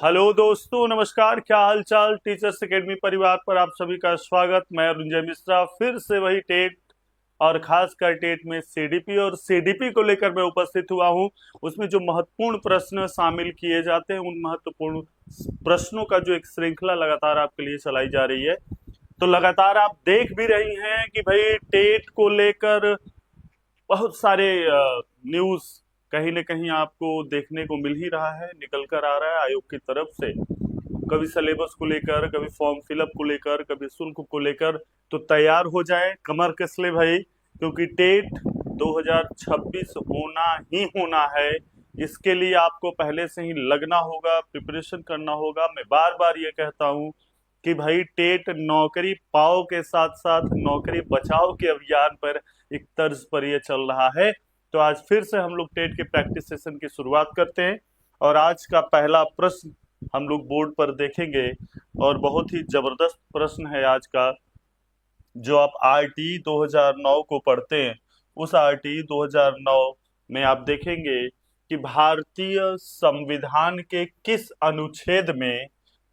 Hello दोस्तों, नमस्कार। क्या हाल चाल। टीचर्स एकेडमी परिवार पर आप सभी का स्वागत। मैं अरुण मिश्रा फिर से वही टेट और खासकर टेट में सीडीपी और सीडीपी को लेकर मैं उपस्थित हुआ हूं। उसमें जो महत्वपूर्ण प्रश्न शामिल किए जाते हैं उन महत्वपूर्ण प्रश्नों का जो एक श्रृंखला लगातार आपके लिए चलाई जा रही है। तो लगातार आप देख भी रही हैं कि भाई टेट को लेकर बहुत सारे न्यूज कहीं न कहीं आपको देखने को मिल ही रहा है, निकल कर आ रहा है आयोग की तरफ से। कभी सिलेबस को लेकर, कभी फॉर्म फिलअप को लेकर, कभी शुल्क को लेकर। तो तैयार हो जाए, कमर कस ले भाई, क्योंकि टेट 2026 होना ही होना है। इसके लिए आपको पहले से ही लगना होगा, प्रिपरेशन करना होगा। मैं बार बार ये कहता हूं कि भाई टेट नौकरी पाओ के साथ साथ नौकरी बचाओ के अभियान पर एक तर्ज पर यह चल रहा है। तो आज फिर से हम लोग टेट के प्रैक्टिस सेशन की शुरुआत करते हैं और आज का पहला प्रश्न हम लोग बोर्ड पर देखेंगे और बहुत ही जबरदस्त प्रश्न है आज का। जो आप आरटी 2009 को पढ़ते हैं, उस आरटी 2009 में आप देखेंगे कि भारतीय संविधान के किस अनुच्छेद में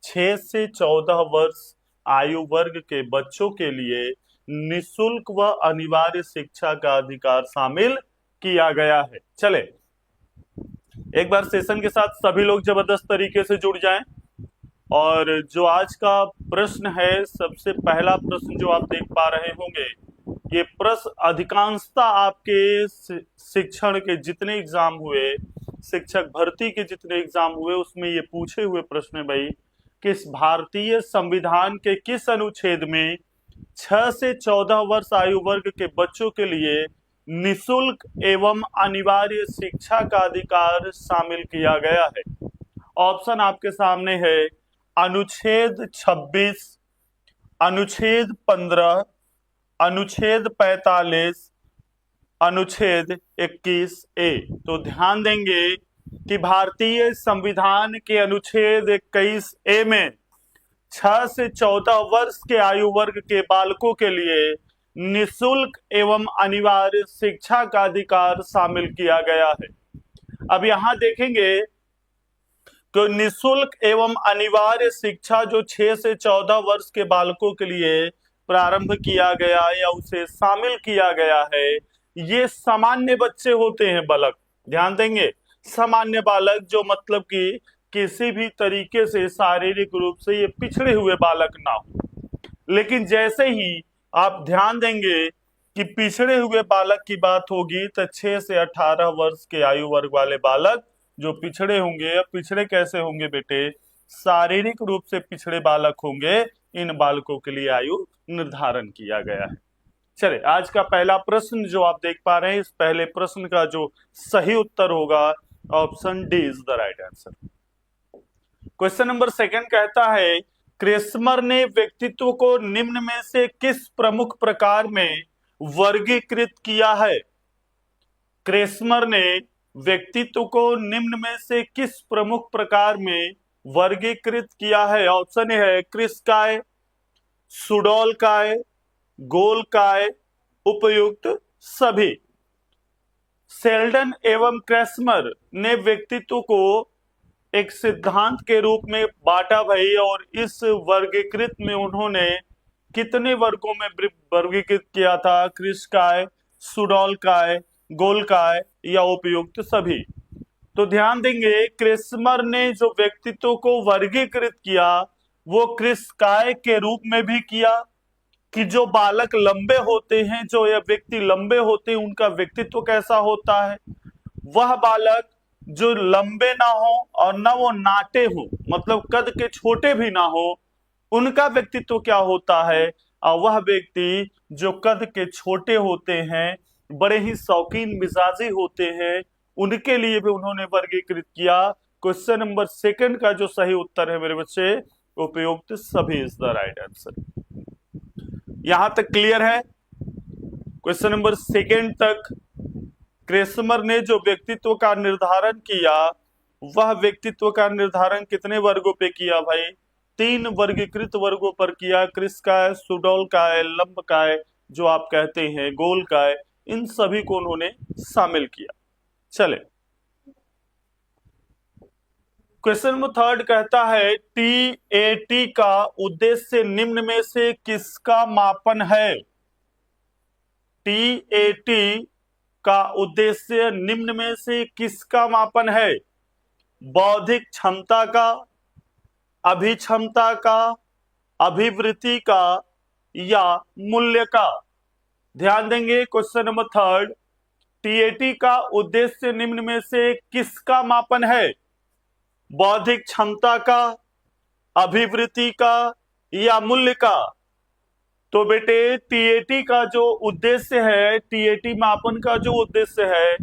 6 से 14 वर्ष आयु वर्ग के बच्चों के लिए निशुल्क व अनिवार्य शिक्षा का अधिकार शामिल किया गया है। चले एक बार सेशन के साथ सभी लोग जबरदस्त तरीके से जुड़ जाएं। और जो आज का प्रश्न है, सबसे पहला प्रश्न जो आप देख पा रहे होंगे, ये प्रश्न अधिकांशतः आपके शिक्षण के जितने एग्जाम हुए, शिक्षक भर्ती के जितने एग्जाम हुए, उसमें ये पूछे हुए प्रश्न है भाई, किस भारतीय संविधान के किस अनुच्छेद में 6 से 14 वर्ष आयु वर्ग के बच्चों के लिए निशुल्क एवं अनिवार्य शिक्षा का अधिकार शामिल किया गया है। ऑप्शन आपके सामने है, अनुच्छेद 26, अनुच्छेद 15, अनुच्छेद 45, अनुच्छेद 21 ए। तो ध्यान देंगे कि भारतीय संविधान के अनुच्छेद 21 ए में 6 से 14 वर्ष के आयु वर्ग के बालकों के लिए निशुल्क एवं अनिवार्य शिक्षा का अधिकार शामिल किया गया है। अब यहां देखेंगे तो निशुल्क एवं अनिवार्य शिक्षा जो 6 से 14 वर्ष के बालकों के लिए प्रारंभ किया गया या उसे शामिल किया गया है, ये सामान्य बच्चे होते हैं, बालक। ध्यान देंगे, सामान्य बालक, जो मतलब कि किसी भी तरीके से शारीरिक रूप से ये पिछड़े हुए बालक ना हो। लेकिन जैसे ही आप ध्यान देंगे कि पिछड़े हुए बालक की बात होगी तो 6 से 18 वर्ष के आयु वर्ग वाले बालक जो पिछड़े होंगे, या पिछड़े कैसे होंगे बेटे, शारीरिक रूप से पिछड़े बालक होंगे। इन बालकों के लिए आयु निर्धारण किया गया है। चले आज का पहला प्रश्न जो आप देख पा रहे हैं, इस पहले प्रश्न का जो सही उत्तर होगा option D is the right answer. Question number second कहता है, क्रेस्मर ने व्यक्तित्व को निम्न में से किस प्रमुख प्रकार में वर्गीकृत किया है। क्रेस्मर ने व्यक्तित्व को निम्न में से किस प्रमुख प्रकार में वर्गीकृत किया है। ऑप्शन है क्रिस्काय, सुडोलकाय, गोलकाय, उपयुक्त सभी। शेल्डन एवं क्रेस्मर ने व्यक्तित्व को एक सिद्धांत के रूप में बांटा भाई, और इस वर्गीकृत में उन्होंने कितने वर्गों में वर्गीकृत किया था, क्रिस्काय, सुडोलकाय, गोलकाय या उपयुक्त सभी। तो ध्यान देंगे, क्रेस्मर ने जो व्यक्तित्व को वर्गीकृत किया वो क्रिस्काय के रूप में भी किया कि जो बालक लंबे होते हैं, जो यह व्यक्ति लंबे होते हैं, उनका व्यक्तित्व कैसा होता है। वह बालक जो लंबे ना हो और ना वो नाटे हो, मतलब कद के छोटे भी ना हो, उनका व्यक्तित्व क्या होता है। और वह व्यक्ति जो कद के छोटे होते हैं, बड़े ही शौकीन मिजाजी होते हैं, उनके लिए भी उन्होंने वर्गीकृत किया। क्वेश्चन नंबर सेकंड का जो सही उत्तर है मेरे बच्चे, उपयुक्त सभी इज द राइट आंसर। यहां तक क्लियर है। क्वेश्चन नंबर सेकंड तक क्रेस्मर ने जो व्यक्तित्व का निर्धारण किया, वह व्यक्तित्व का निर्धारण कितने वर्गों पे किया भाई, 3 वर्गीकृत वर्गों पर किया। क्रिस्काय, सुडोलकाय, लंबकाय, जो आप कहते हैं गोलकाय, इन सभी को उन्होंने शामिल किया। चले क्वेश्चन नंबर थर्ड कहता है टीएटी का उद्देश्य निम्न में से किसका मापन है। टीएटी का उद्देश्य निम्न में से किसका मापन है। बौद्धिक क्षमता का, अभिक्षमता का, अभिवृत्ति का या मूल्य का। ध्यान देंगे क्वेश्चन नंबर थर्ड, टीएटी का उद्देश्य निम्न में से किसका मापन है। बौद्धिक क्षमता का, अभिवृत्ति का या मूल्य का। तो बेटे टीएटी का जो उद्देश्य है, टीएटी मापन का जो उद्देश्य है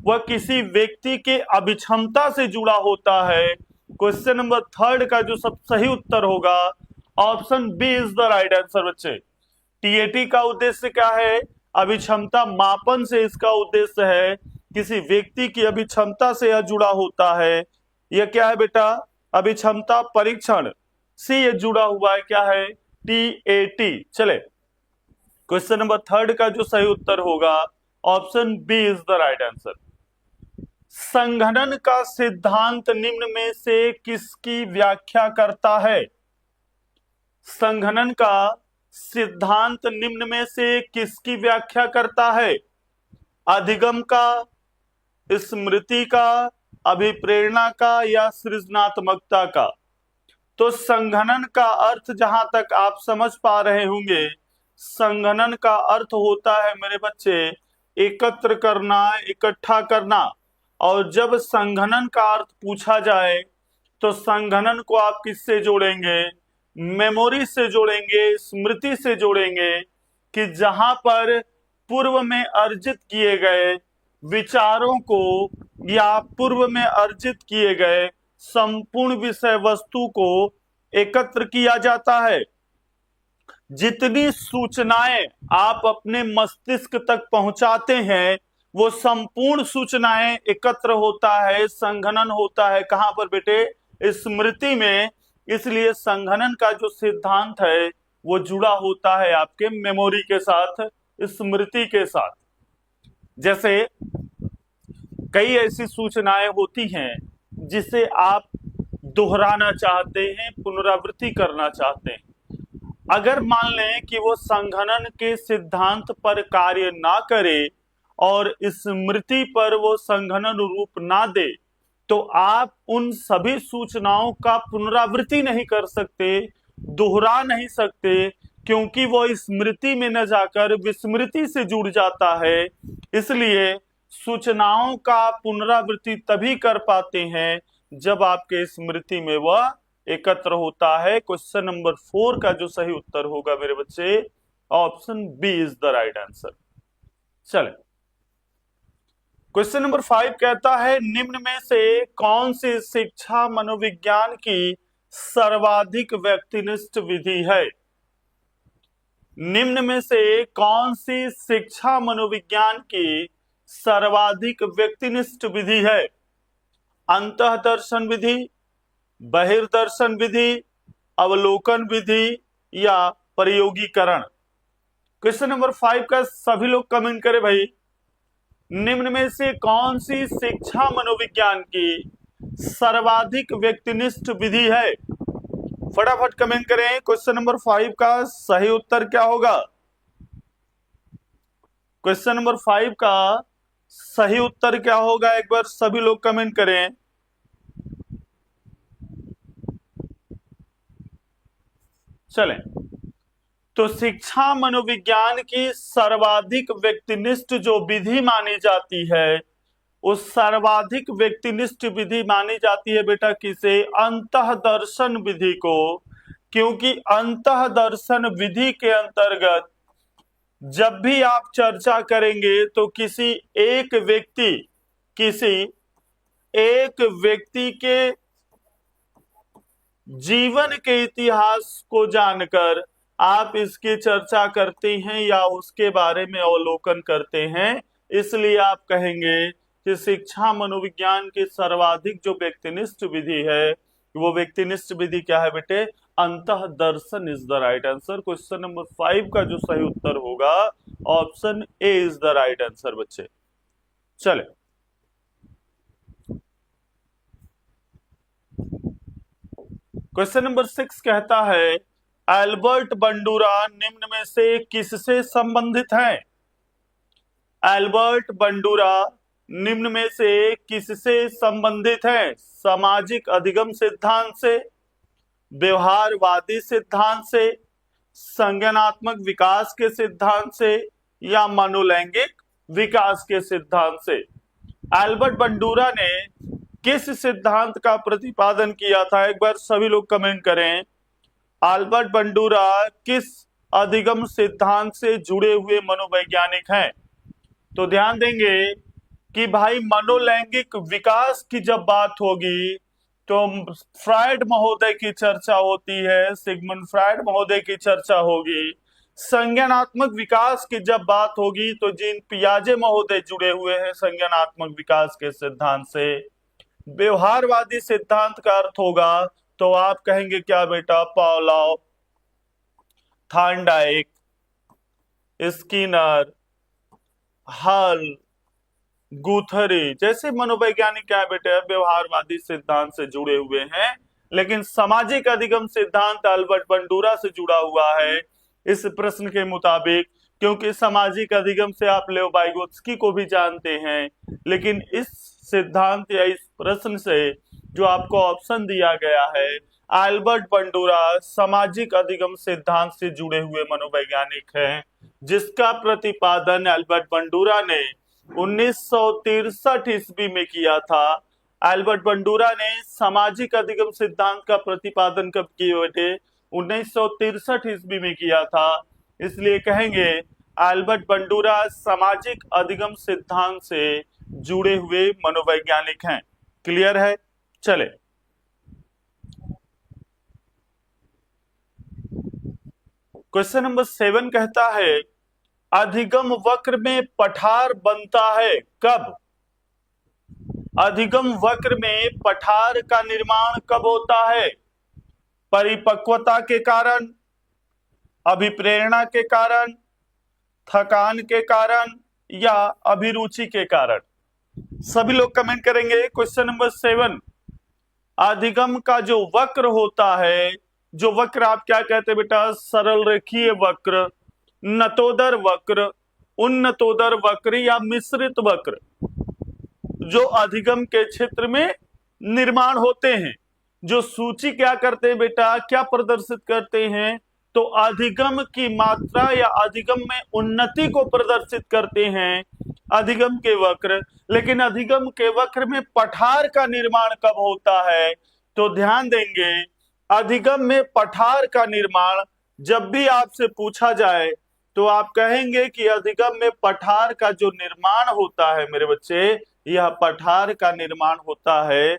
वह किसी व्यक्ति के अभिक्षमता से जुड़ा होता है। क्वेश्चन नंबर थर्ड का जो सब सही उत्तर होगा option B is the right answer बच्चे। टीएटी का उद्देश्य क्या है, अभिक्षमता मापन से इसका उद्देश्य है किसी व्यक्ति की अभिक्षमता से यह जुड़ा होता है। यह क्या है बेटा, अभिक्षमता परीक्षण से यह जुड़ा हुआ है, क्या है, टीएटी। चले क्वेश्चन नंबर थर्ड का जो सही उत्तर होगा option B is the right answer. संघनन का सिद्धांत निम्न में से किसकी व्याख्या करता है। संघनन का सिद्धांत निम्न में से किसकी व्याख्या करता है। अधिगम का, स्मृति का, अभिप्रेरणा का या सृजनात्मकता का। तो संघनन का अर्थ जहां तक आप समझ पा रहे होंगे, संघनन का अर्थ होता है मेरे बच्चे एकत्र करना, इकट्ठा करना। और जब संघनन का अर्थ पूछा जाए तो संघनन को आप किससे जोड़ेंगे, मेमोरी से जोड़ेंगे, स्मृति से जोड़ेंगे कि जहां पर पूर्व में अर्जित किए गए विचारों को या पूर्व में अर्जित किए गए संपूर्ण विषय वस्तु को एकत्र किया जाता है। जितनी सूचनाएं आप अपने मस्तिष्क तक पहुंचाते हैं वो संपूर्ण सूचनाएं एकत्र होता है, संघनन होता है कहां पर बेटे, स्मृति में। इसलिए संघनन का जो सिद्धांत है वो जुड़ा होता है आपके मेमोरी के साथ, स्मृति के साथ। जैसे कई ऐसी सूचनाएं होती हैं जिसे आप दोहराना चाहते हैं, पुनरावृत्ति करना चाहते हैं। अगर मान लें कि वो संघनन के सिद्धांत पर कार्य ना करे और स्मृति पर वो संघनन रूप ना दे तो आप उन सभी सूचनाओं का पुनरावृत्ति नहीं कर सकते, दोहरा नहीं सकते, क्योंकि वो स्मृति में न जाकर विस्मृति से जुड़ जाता है। इसलिए सूचनाओं का पुनरावृत्ति तभी कर पाते हैं जब आपके स्मृति में वह एकत्र होता है। क्वेश्चन नंबर 4 का जो सही उत्तर होगा मेरे बच्चे option B is the right answer. चले क्वेश्चन नंबर 5 कहता है निम्न में से कौन सी शिक्षा मनोविज्ञान की सर्वाधिक व्यक्तिनिष्ठ विधि है। निम्न में से कौन सी शिक्षा मनोविज्ञान की सर्वाधिक व्यक्तिनिष्ठ विधि है। अंतःदर्शन विधि, बहिर्दर्शन विधि, अवलोकन विधि या प्रयोगीकरण। क्वेश्चन नंबर 5 का सभी लोग कमेंट करें भाई, निम्न में से कौन सी शिक्षा मनोविज्ञान की सर्वाधिक व्यक्तिनिष्ठ विधि है। फटाफट कमेंट करें। क्वेश्चन नंबर 5 का सही उत्तर क्या होगा। क्वेश्चन नंबर 5 का सही उत्तर क्या होगा, एक बार सभी लोग कमेंट करें। चलें तो शिक्षा मनोविज्ञान की सर्वाधिक व्यक्तिनिष्ठ जो विधि मानी जाती है उस सर्वाधिक व्यक्तिनिष्ठ विधि मानी जाती है बेटा किसे, अंतःदर्शन विधि को। क्योंकि अंतःदर्शन विधि के अंतर्गत जब भी आप चर्चा करेंगे तो किसी एक व्यक्ति के जीवन के इतिहास को जानकर आप इसकी चर्चा करते हैं या उसके बारे में अवलोकन करते हैं। इसलिए आप कहेंगे कि शिक्षा मनोविज्ञान की सर्वाधिक जो व्यक्तिनिष्ठ विधि है वो व्यक्तिनिष्ठ विधि क्या है बेटे, अंतःदर्शन is the right answer. Question number 5 का जो सही उत्तर होगा option A is the right answer बच्चे। चले क्वेश्चन नंबर 6 कहता है एल्बर्ट बंडूरा निम्न में से किससे संबंधित है? एल्बर्ट बंडूरा निम्न में से किससे संबंधित है? सामाजिक अधिगम सिद्धांत से, व्यवहारवादी सिद्धांत से, संज्ञानात्मक विकास के सिद्धांत से या मनोलैंगिक विकास के सिद्धांत से? एल्बर्ट बंडूरा ने किस सिद्धांत का प्रतिपादन किया था? एक बार सभी लोग कमेंट करें। एल्बर्ट बंडूरा किस अधिगम सिद्धांत से जुड़े हुए मनोवैज्ञानिक हैं? तो ध्यान देंगे कि भाई मनोलैंगिक विकास की जब बात होगी तो फ्रायड महोदय की चर्चा होती है, सिगमंड फ्रायड महोदय की चर्चा होगी। संज्ञानात्मक विकास की जब बात होगी तो जीन पियाजे महोदय जुड़े हुए हैं संज्ञानात्मक विकास के सिद्धांत से। व्यवहारवादी सिद्धांत का अर्थ होगा तो आप कहेंगे क्या बेटा? पावलोव, थॉर्नडाइक, स्किनर, हल, गुथरी जैसे मनोवैज्ञानिक क्या बेटे व्यवहारवादी सिद्धांत से जुड़े हुए हैं। लेकिन सामाजिक अधिगम सिद्धांत एल्बर्ट बंडूरा से जुड़ा हुआ है इस प्रश्न के मुताबिक, क्योंकि सामाजिक अधिगम से आप लेव वाइगोत्स्की को भी जानते हैं। लेकिन इस सिद्धांत या इस प्रश्न से जो आपको ऑप्शन दिया गया है एल्बर्ट बंडूरा सामाजिक अधिगम सिद्धांत से जुड़े हुए मनोवैज्ञानिक हैं, जिसका प्रतिपादन एल्बर्ट बंडूरा ने 1963 ईस्वी में किया था। एल्बर्ट बंडूरा ने सामाजिक अधिगम सिद्धांत का प्रतिपादन कब किए बेटे? 1963 ईस्वी में किया था। इसलिए कहेंगे एल्बर्ट बंडूरा सामाजिक अधिगम सिद्धांत से जुड़े हुए मनोवैज्ञानिक हैं। क्लियर है? चले क्वेश्चन नंबर 7 कहता है अधिगम वक्र में पठार बनता है कब? अधिगम वक्र में पठार का निर्माण कब होता है? परिपक्वता के कारण, अभिप्रेरणा के कारण, थकान के कारण या अभिरुचि के कारण? सभी लोग कमेंट करेंगे। क्वेश्चन नंबर 7 अधिगम का जो वक्र होता है, जो वक्र आप क्या कहते हैं बेटा? सरल रेखीय वक्र, नतोदर वक्र, उन्नतोदर वक्र या मिश्रित वक्र, जो अधिगम के क्षेत्र में निर्माण होते हैं। जो सूची क्या करते हैं बेटा? क्या प्रदर्शित करते हैं? तो अधिगम की मात्रा या अधिगम में उन्नति को प्रदर्शित करते हैं अधिगम के वक्र। लेकिन अधिगम के वक्र में पठार का निर्माण कब होता है? तो ध्यान देंगे अधिगम में पठार का निर्माण जब भी आपसे पूछा जाए तो आप कहेंगे कि अधिगम में पठार का जो निर्माण होता है मेरे बच्चे, यह पठार का निर्माण होता है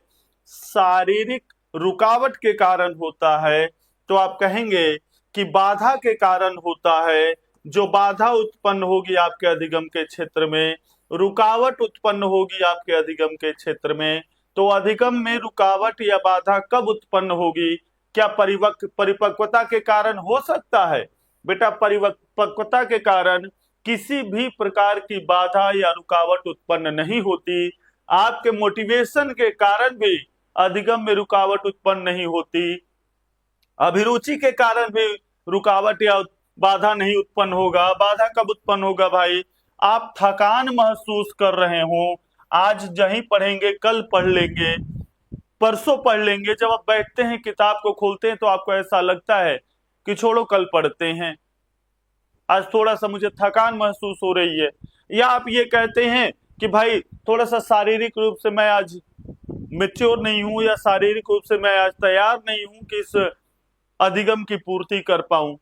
शारीरिक रुकावट के कारण होता है। तो आप कहेंगे कि बाधा के कारण होता है। जो बाधा उत्पन्न होगी आपके अधिगम के क्षेत्र में, रुकावट उत्पन्न होगी आपके अधिगम के क्षेत्र में, तो अधिगम में रुकावट या बाधा कब उत्पन्न होगी? क्या परिपक्वता के कारण हो सकता है? बेटा परिपक्वता के कारण किसी भी प्रकार की बाधा या रुकावट उत्पन्न नहीं होती। आपके मोटिवेशन के कारण भी अधिगम में रुकावट उत्पन्न नहीं होती। अभिरुचि के कारण भी रुकावट या बाधा नहीं उत्पन्न होगा। बाधा कब उत्पन्न होगा भाई? आप थकान महसूस कर रहे हो, आज नहीं पढ़ेंगे, कल पढ़ लेंगे, परसों पढ़ लेंगे। जब आप बैठते हैं किताब को खोलते हैं तो आपको ऐसा लगता है कि छोड़ो कल पढ़ते हैं, आज थोड़ा सा मुझे थकान महसूस हो रही है। या आप ये कहते हैं कि भाई थोड़ा सा शारीरिक रूप से मैं आज मैच्योर नहीं हूं, या शारीरिक रूप से मैं आज तैयार नहीं हूं कि इस अधिगम की पूर्ति कर पाऊं।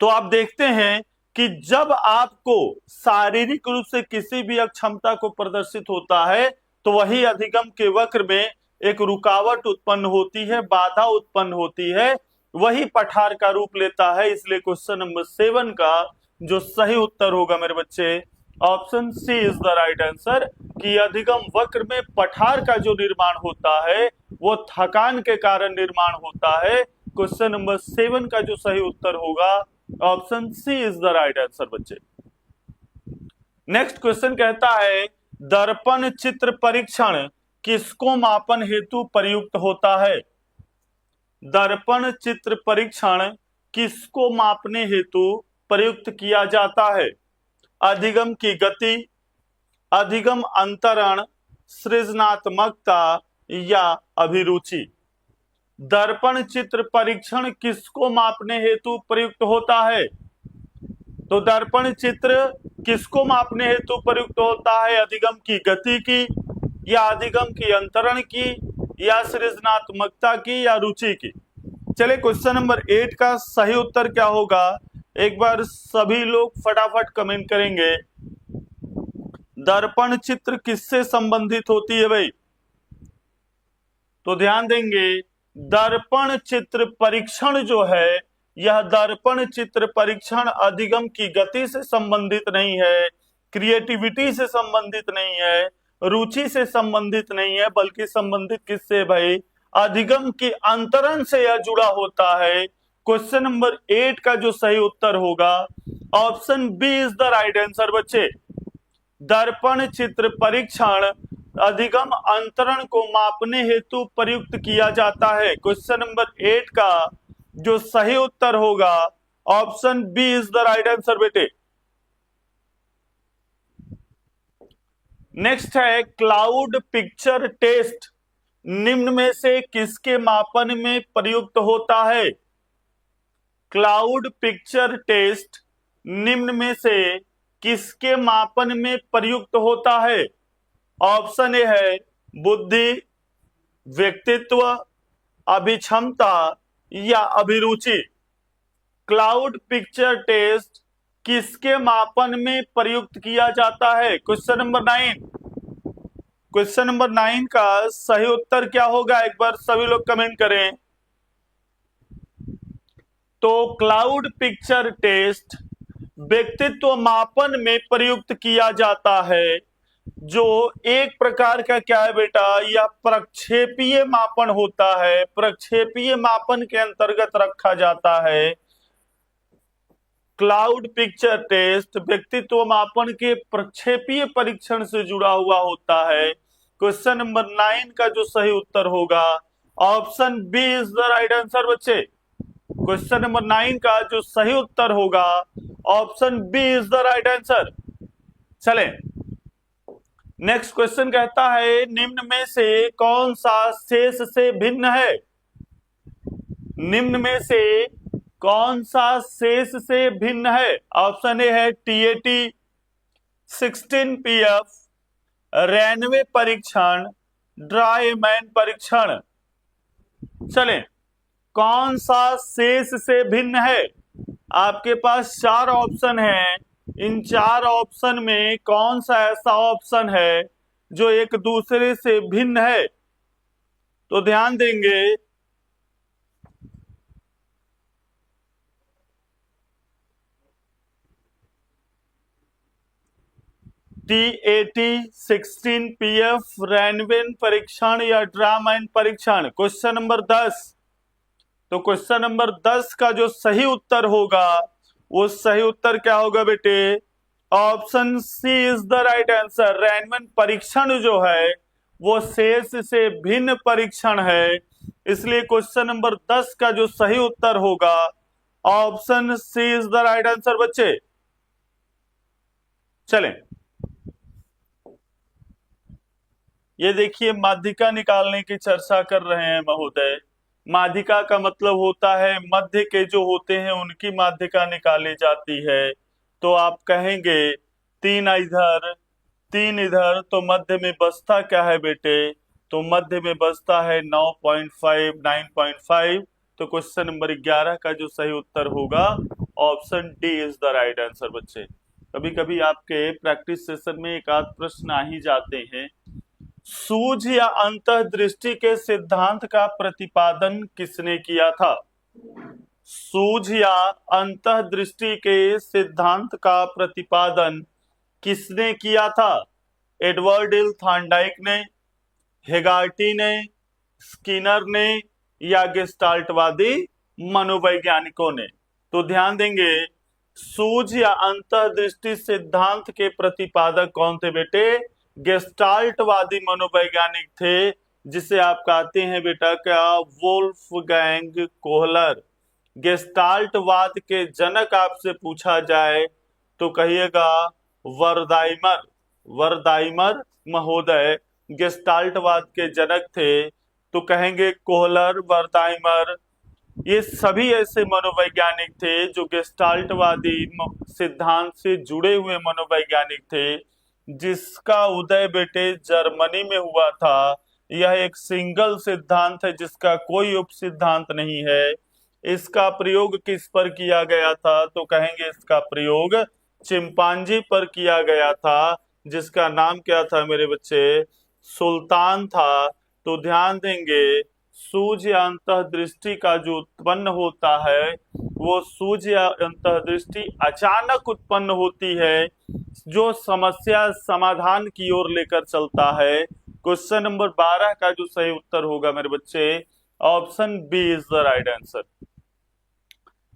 तो आप देखते हैं कि जब आपको शारीरिक रूप से किसी भी अक्षमता को प्रदर्शित होता है तो वही अधिगम के वक्र में एक रुकावट उत्पन्न होती है, बाधा उत्पन्न होती है, वही पठार का रूप लेता है। इसलिए क्वेश्चन नंबर 7 का जो सही उत्तर होगा मेरे बच्चे, option C is the right answer, कि अधिगम वक्र में पठार का जो निर्माण होता है वो थकान के कारण निर्माण होता है। क्वेश्चन नंबर 7 का जो सही उत्तर होगा option C is the right answer बच्चे। नेक्स्ट क्वेश्चन कहता है दर्पण चित्र परीक्षण किसको मापन हेतु प्रयुक्त होता है? दर्पण चित्र परीक्षण किसको मापने हेतु प्रयुक्त किया जाता है? अधिगम की गति, अधिगम अंतरण, सृजनात्मकता या अभिरुचि। दर्पण चित्र परीक्षण किसको मापने हेतु प्रयुक्त होता है? तो दर्पण चित्र किसको मापने हेतु प्रयुक्त होता है? अधिगम की गति की, या अधिगम की अंतरण की, या सृजनात्मकता की, या रुचि की। चलिए क्वेश्चन नंबर 8 का सही उत्तर क्या होगा, एक बार सभी लोग फटाफट कमेंट करेंगे। दर्पण चित्र किससे संबंधित होती है भाई? तो ध्यान देंगे, दर्पण चित्र परीक्षण जो है, यह दर्पण चित्र परीक्षण अधिगम की गति से संबंधित नहीं है, क्रिएटिविटी से संबंधित नहीं है, रुचि से संबंधित नहीं है, बल्कि संबंधित किससे भाई? अधिगम के अंतरण से यह जुड़ा होता है। क्वेश्चन नंबर 8 का जो सही उत्तर होगा option B is the right answer बच्चे। दर्पण चित्र परीक्षण अधिगम अंतरण को मापने हेतु प्रयुक्त किया जाता है। क्वेश्चन नंबर 8 का जो सही उत्तर होगा option B is the right answer बेटे। नेक्स्ट है क्लाउड पिक्चर टेस्ट निम्न में से किसके मापन में प्रयुक्त होता है? क्लाउड पिक्चर टेस्ट निम्न में से किसके मापन में प्रयुक्त होता है? ऑप्शन ए है बुद्धि, व्यक्तित्व, अभिक्षमता या अभिरुचि। क्लाउड पिक्चर टेस्ट किसके मापन में प्रयुक्त किया जाता है? Question number 9। क्वेश्चन नंबर 9 का सही उत्तर क्या होगा, एक बार सभी लोग कमेंट करें। तो क्लाउड पिक्चर टेस्ट व्यक्तित्व मापन में प्रयुक्त किया जाता है, जो एक प्रकार का क्या है बेटा, यह प्रक्षेपीय मापन होता है। प्रक्षेपीय मापन के अंतर्गत रखा जाता है। क्लाउड पिक्चर टेस्ट व्यक्तित्व मापन के प्रक्षेपीय परीक्षण से जुड़ा हुआ होता है। क्वेश्चन नंबर 9 का जो सही उत्तर होगा option B is the right answer बच्चे। क्वेश्चन नंबर 9 का जो सही उत्तर होगा option B is the right answer. चले नेक्स्ट क्वेश्चन कहता है निम्न में से कौन सा शेष से भिन्न है? निम्न में से कौन सा शेष से भिन्न है? ऑप्शन ए है टीएटी, 16PF, रैनवे परीक्षण, ड्राईमैन परीक्षण। चलें कौन सा शेष से भिन्न है? आपके पास 4 ऑप्शन हैं। इन 4 ऑप्शन में कौन सा ऐसा ऑप्शन है जो एक दूसरे से भिन्न है? तो ध्यान देंगे, टीएटी, 16PF, रैनवेन परीक्षण या ड्राईमैन परीक्षण। Question number 10। तो क्वेश्चन नंबर 10 का जो सही उत्तर होगा वो सही उत्तर क्या होगा बेटे? Option C is the right answer. रैनवेन परीक्षण जो है वो शेष से भिन्न परीक्षण है, इसलिए क्वेश्चन नंबर 10 का जो सही उत्तर होगा option C is the right answer बच्चे। चलें ये देखिए माध्यिका निकालने की चर्चा कर रहे हैं महोदय। माध्यिका का मतलब होता है मध्य के जो होते हैं उनकी माध्यिका निकाली जाती है। तो आप कहेंगे 3 इधर 3 इधर, तो मध्य में बचता क्या है बेटे? तो मध्य में बचता है 9.5, 9.5। तो क्वेश्चन नंबर 11 का जो सही उत्तर होगा option D is the right answer बच्चे। कभी कभी आपके प्रैक्टिस सेशन में एक आध प्रश्न आ ही जाते हैं। सूझ या अंतर्दृष्टि के सिद्धांत का प्रतिपादन किसने किया था? सूझ या अंतर्दृष्टि के सिद्धांत का प्रतिपादन किसने किया था? एडवर्ड हिल थॉर्नडाइक ने, हेगार्टी ने, स्किनर ने या गेस्टाल्टवादी मनोवैज्ञानिकों ने? तो ध्यान देंगे सूझ या अंतर्दृष्टि सिद्धांत के प्रतिपादक कौन थे बेटे? गेस्टाल्टवादी मनोवैज्ञानिक थे जिसे आप कहते हैं बेटा क्या, वोल्फगैंग कोहलर। गेस्टाल्टवाद के जनक आपसे पूछा जाए तो कहिएगा वर्दाइमर। वर्दाइमर महोदय गेस्टाल्टवाद के जनक थे, तो कहेंगे कोहलर, वर्दाइमर। ये सभी ऐसे मनोवैज्ञानिक थे जो गेस्टाल्टवादी सिद्धांत से जुड़े हुए मनोवैज्ञानिक थे, जिसका उदय बेटे जर्मनी में हुआ था। यह एक सिंगल सिद्धांत है जिसका कोई उप सिद्धांत नहीं है। इसका प्रयोग किस पर किया गया था, तो कहेंगे इसका प्रयोग चिंपांजी पर किया गया था, जिसका नाम क्या था मेरे बच्चे, सुल्तान था। तो ध्यान देंगे, सूझ या अंतर्दृष्टि का जो उत्पन्न होता है वो सूझ या अंतर्दृष्टि अचानक उत्पन्न होती है, जो समस्या समाधान की ओर लेकर चलता है। क्वेश्चन नंबर 12 का जो सही उत्तर होगा मेरे बच्चे, option B is the right answer.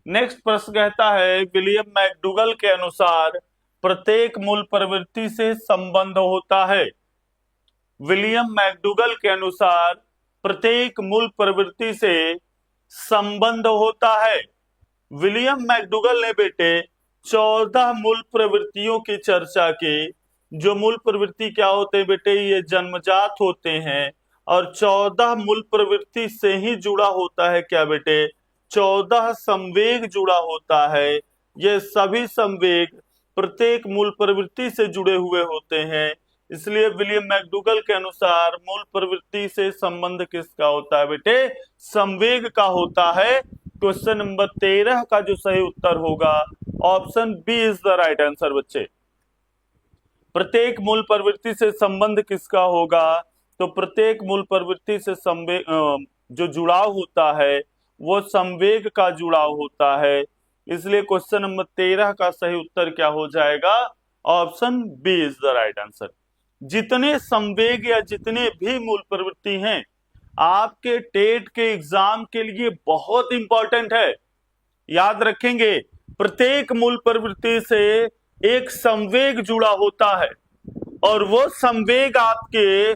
Next प्रश्न कहता है, विलियम मैकडूगल के अनुसार प्रत्येक मूल प्रवृत्ति से संबंध होता है। विलियम मैकडूगल के अनुसार प्रत्येक मूल प्रवृत्ति से संबंध होता है। विलियम मैकडूगल ने बेटे 14 मूल प्रवृत्तियों की चर्चा की। जो मूल प्रवृत्ति क्या होते हैं बेटे, ये जन्मजात होते हैं, और 14 मूल प्रवृत्ति से ही जुड़ा होता है क्या बेटे, 14 संवेग जुड़ा होता है। ये सभी संवेग प्रत्येक मूल प्रवृत्ति से जुड़े हुए होते हैं। इसलिए विलियम मैकडूगल के अनुसार मूल प्रवृत्ति से संबंध किसका होता है बेटे, संवेग का होता है। क्वेश्चन नंबर 13 का जो सही उत्तर होगा, option B is the right answer बच्चे। प्रत्येक मूल प्रवृत्ति से संबंध किसका होगा, तो प्रत्येक मूल प्रवृत्ति से संवेग जो जुड़ाव होता है वो संवेग का जुड़ाव होता है। इसलिए क्वेश्चन नंबर 13 का सही उत्तर क्या हो जाएगा, option B is the right answer. जितने संवेग या जितने भी मूल प्रवृत्ति हैं आपके टेट के एग्जाम के लिए बहुत इंपॉर्टेंट है, याद रखेंगे। प्रत्येक मूल प्रवृत्ति से एक संवेग जुड़ा होता है, और वो संवेग आपके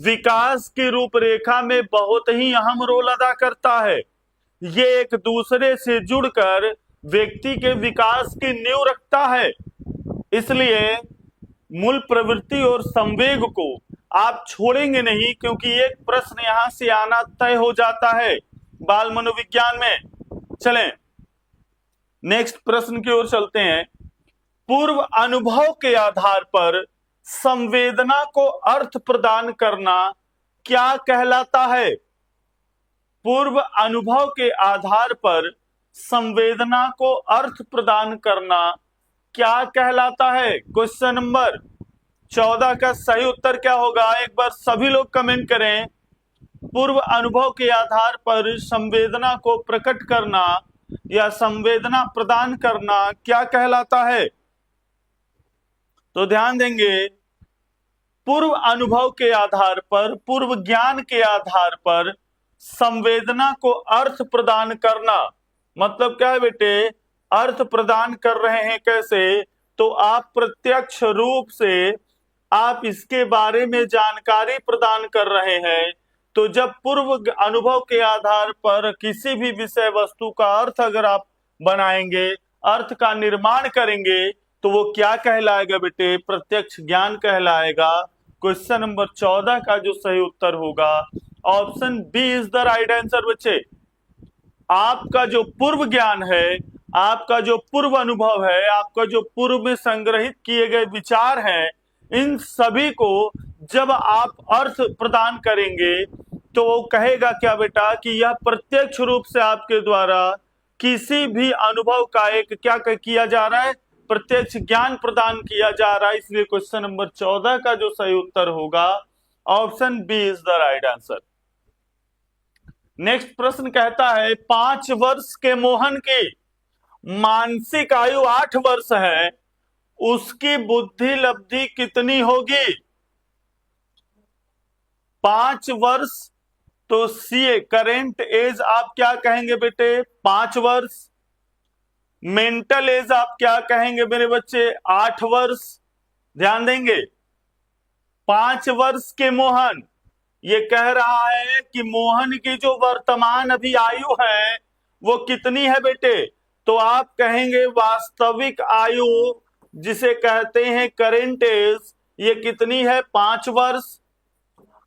विकास की रूपरेखा में बहुत ही अहम रोल अदा करता है। ये एक दूसरे से जुड़कर व्यक्ति के विकास की नींव रखता है। इसलिए मूल प्रवृत्ति और संवेग को आप छोड़ेंगे नहीं, क्योंकि एक प्रश्न यहां से आना तय हो जाता है बाल मनोविज्ञान में। चलें नेक्स्ट प्रश्न की ओर चलते हैं। पूर्व अनुभव के आधार पर संवेदना को अर्थ प्रदान करना क्या कहलाता है। पूर्व अनुभव के आधार पर संवेदना को अर्थ प्रदान करना क्या कहलाता है। क्वेश्चन नंबर 14 का सही उत्तर क्या होगा, एक बार सभी लोग कमेंट करें। पूर्व अनुभव के आधार पर संवेदना को प्रकट करना या संवेदना प्रदान करना क्या कहलाता है। तो ध्यान देंगे, पूर्व अनुभव के आधार पर, पूर्व ज्ञान के आधार पर संवेदना को अर्थ प्रदान करना मतलब क्या है बेटे, अर्थ प्रदान कर रहे हैं कैसे, तो आप प्रत्यक्ष रूप से आप इसके बारे में जानकारी प्रदान कर रहे हैं। तो जब पूर्व अनुभव के आधार पर किसी भी विषय वस्तु का अर्थ अगर आप बनाएंगे, अर्थ का निर्माण करेंगे, तो वो क्या कहलाएगा बेटे, प्रत्यक्ष ज्ञान कहलाएगा। क्वेश्चन नंबर 14 का जो सही उत्तर होगा, option B is the right answer बच्चे। आपका जो पूर्व ज्ञान है, आपका जो पूर्व अनुभव है, आपका जो पूर्व में संग्रहित किए गए विचार हैं, इन सभी को जब आप अर्थ प्रदान करेंगे तो वो कहेगा क्या बेटा कि यह प्रत्यक्ष रूप से आपके द्वारा किसी भी अनुभव का एक क्या किया जा रहा है, प्रत्यक्ष ज्ञान प्रदान किया जा रहा है। इसलिए क्वेश्चन नंबर 14 का जो सही उत्तर होगा, option B is the right answer. Next प्रश्न कहता है, 5 वर्ष के मोहन की मानसिक आयु 8 वर्ष है, उसकी बुद्धि लब्धि कितनी होगी। 5 वर्ष, तो सी करेंट एज आप क्या कहेंगे बेटे, 5 वर्ष। मेंटल एज आप क्या कहेंगे मेरे बच्चे, 8 वर्ष। ध्यान देंगे, 5 वर्ष के मोहन ये कह रहा है कि मोहन की जो वर्तमान अभी आयु है वो कितनी है बेटे। तो आप कहेंगे वास्तविक आयु, जिसे कहते हैं करेंट एज, ये कितनी है, 5 वर्ष।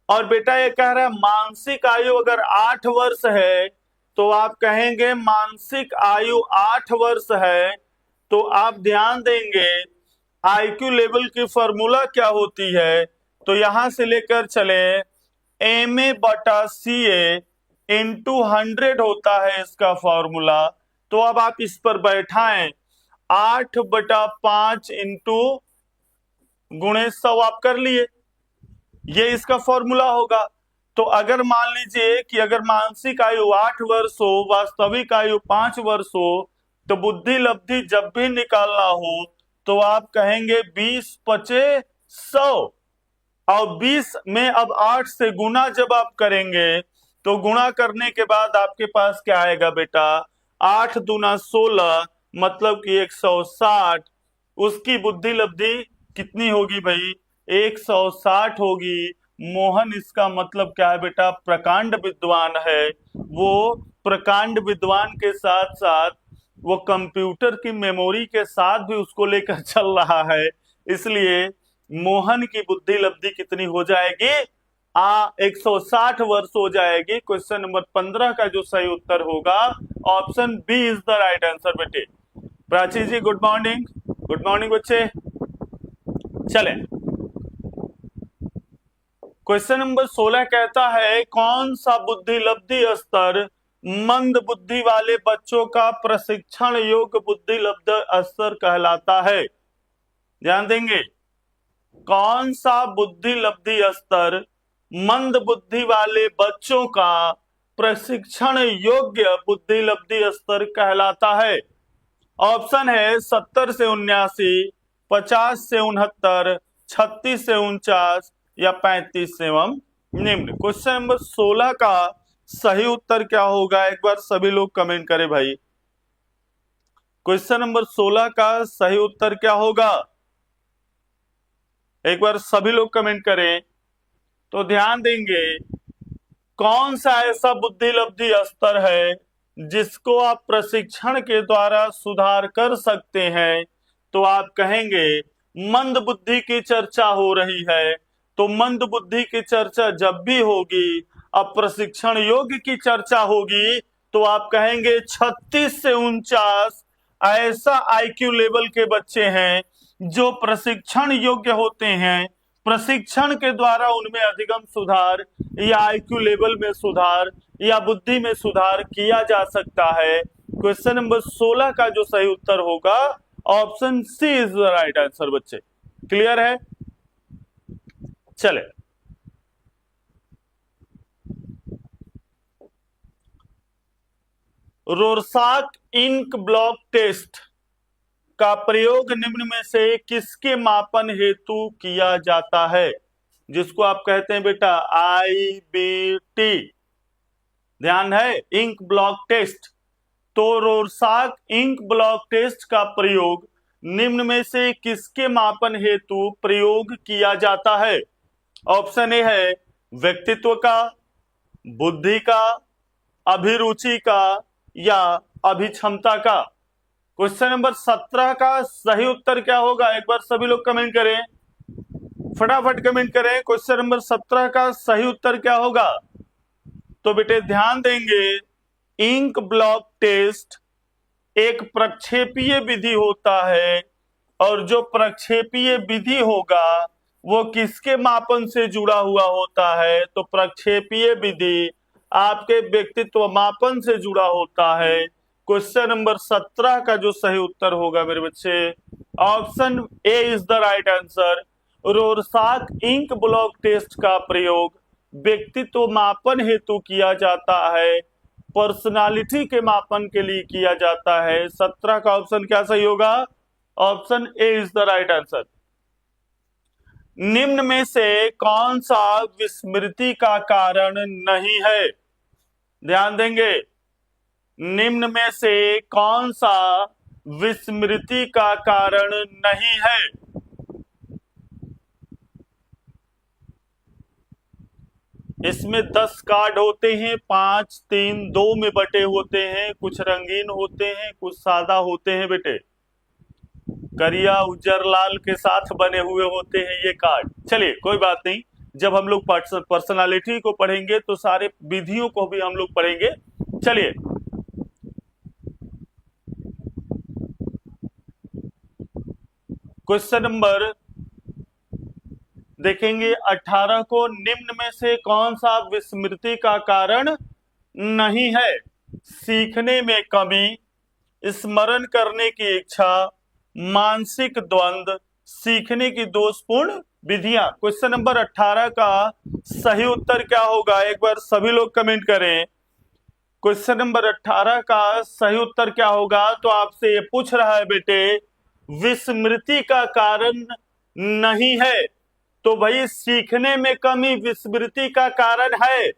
और बेटा ये कह रहा है मानसिक आयु अगर 8 वर्ष है, तो आप कहेंगे मानसिक आयु 8 वर्ष है। तो आप ध्यान देंगे आईक्यू लेवल की फॉर्मूला क्या होती है। तो यहां से लेकर चले MA/CA इंटू 100 होता है इसका फॉर्मूला। तो अब आप इस पर बैठाएं, 8/5 इंटू गुणे 100 आप कर लिए, ये इसका फॉर्मूला होगा। तो अगर मान लीजिए कि अगर मानसिक आयु 8 वर्ष हो, वास्तविक आयु 5 वर्ष हो, तो बुद्धि लब्धि जब भी निकालना हो तो आप कहेंगे 20/5 100, और 20 में अब 8 से गुना जब आप करेंगे तो गुणा करने के बाद आपके पास क्या आएगा बेटा, 8 दूना 16, मतलब कि 160। उसकी बुद्धि लब्धि कितनी होगी भाई, 160 होगी। मोहन इसका मतलब क्या है बेटा, प्रकांड विद्वान है। वो प्रकांड विद्वान के साथ साथ वो कंप्यूटर की मेमोरी के साथ भी उसको लेकर चल रहा है, इसलिए मोहन की बुद्धि लब्धि कितनी हो जाएगी, 160 वर्ष हो जाएगी। क्वेश्चन नंबर 15 का जो सही उत्तर होगा option B is the right answer बेटे। Prachi ji good morning. Good morning बच्चे। चले, क्वेश्चन नंबर 16 कहता है कौन सा बुद्धि लब्धि स्तर मंद बुद्धि वाले बच्चों का प्रशिक्षण योग्य बुद्धि लब्धि स्तर कहलाता है। ध्यान देंगे, कौन सा बुद्धि लब्धि स्तर मंद बुद्धि वाले बच्चों का प्रशिक्षण योग्य बुद्धि लब्धि स्तर कहलाता है। ऑप्शन है 70 से 79, 50 से 69, 36 से 49 या 35 से एवं निम्न। क्वेश्चन नंबर 16 का सही उत्तर क्या होगा, एक बार सभी लोग कमेंट करें भाई। क्वेश्चन नंबर 16 का सही उत्तर क्या होगा, एक बार सभी लोग कमेंट करें। तो ध्यान देंगे कौन सा ऐसा बुद्धि लब्धि स्तर है जिसको आप प्रशिक्षण के द्वारा सुधार कर सकते हैं। तो आप कहेंगे मंद बुद्धि की चर्चा हो रही है, तो मंद बुद्धि की चर्चा जब भी होगी, अब प्रशिक्षण योग्य की चर्चा होगी, तो आप कहेंगे 36 से 49 ऐसा आईक्यू लेवल के बच्चे हैं जो प्रशिक्षण योग्य होते हैं। प्रशिक्षण के द्वारा उनमें अधिगम सुधार या आईक्यू लेवल में सुधार या बुद्धि में सुधार किया जा सकता है। क्वेश्चन नंबर 16 का जो सही उत्तर होगा option C is the right answer बच्चे। क्लियर है? चले, रोरसाक इंक ब्लॉक टेस्ट का प्रयोग निम्न में से किसके मापन हेतु किया जाता है, जिसको आप कहते हैं बेटा IBT। ध्यान है, इंक ब्लॉक टेस्ट। तो रोरसाक इंक ब्लॉक टेस्ट का प्रयोग निम्न में से किसके मापन हेतु प्रयोग किया जाता है। ऑप्शन ए है व्यक्तित्व का, बुद्धि का, अभिरुचि का या अभिक्षमता का। क्वेश्चन नंबर 17 का सही उत्तर क्या होगा, एक बार सभी लोग कमेंट करें, फटाफट कमेंट करें। क्वेश्चन नंबर 17 का सही उत्तर क्या होगा। तो बेटे ध्यान देंगे, इंक ब्लॉक टेस्ट एक प्रक्षेपीय विधि होता है, और जो प्रक्षेपीय विधि होगा वो किसके मापन से जुड़ा हुआ होता है। तो प्रक्षेपीय विधि आपके व्यक्तित्व मापन से जुड़ा होता है। क्वेश्चन नंबर 17 का जो सही उत्तर होगा मेरे बच्चे option A is the right answer. Rorschach ink blot test का प्रयोग व्यक्तित्व मापन हेतु किया जाता है, पर्सनालिटी के मापन के लिए किया जाता है। 17 का ऑप्शन क्या सही होगा, option A is the right answer. निम्न में से कौन सा विस्मृति का कारण नहीं है। ध्यान देंगे, निम्न में से कौन सा विस्मृति का कारण नहीं है। इसमें 10 कार्ड होते हैं, 5, 3, 2 में बटे होते हैं, कुछ रंगीन होते हैं, कुछ सादा होते हैं बेटे, करिया उज्जर लाल के साथ बने हुए होते हैं ये कार्ड। चलिए कोई बात नहीं, जब हम लोग पर्सनालिटी को पढ़ेंगे तो सारे विधियों को भी हम लोग पढ़ेंगे। चलिए क्वेश्चन नंबर देखेंगे 18 को, निम्न में से कौन सा विस्मृति का कारण नहीं है? सीखने में कमी, स्मरण करने की इच्छा, मानसिक द्वंद, सीखने की दोषपूर्ण विधियां। क्वेश्चन नंबर 18 का सही उत्तर क्या होगा? एक बार सभी लोग कमेंट करें। क्वेश्चन नंबर 18 का सही उत्तर क्या होगा? तो आपसे ये पूछ रहा है बेटे, विस्मृति का कारण नहीं है। तो भाई सीखने में कमी विस्मृति का कारण है,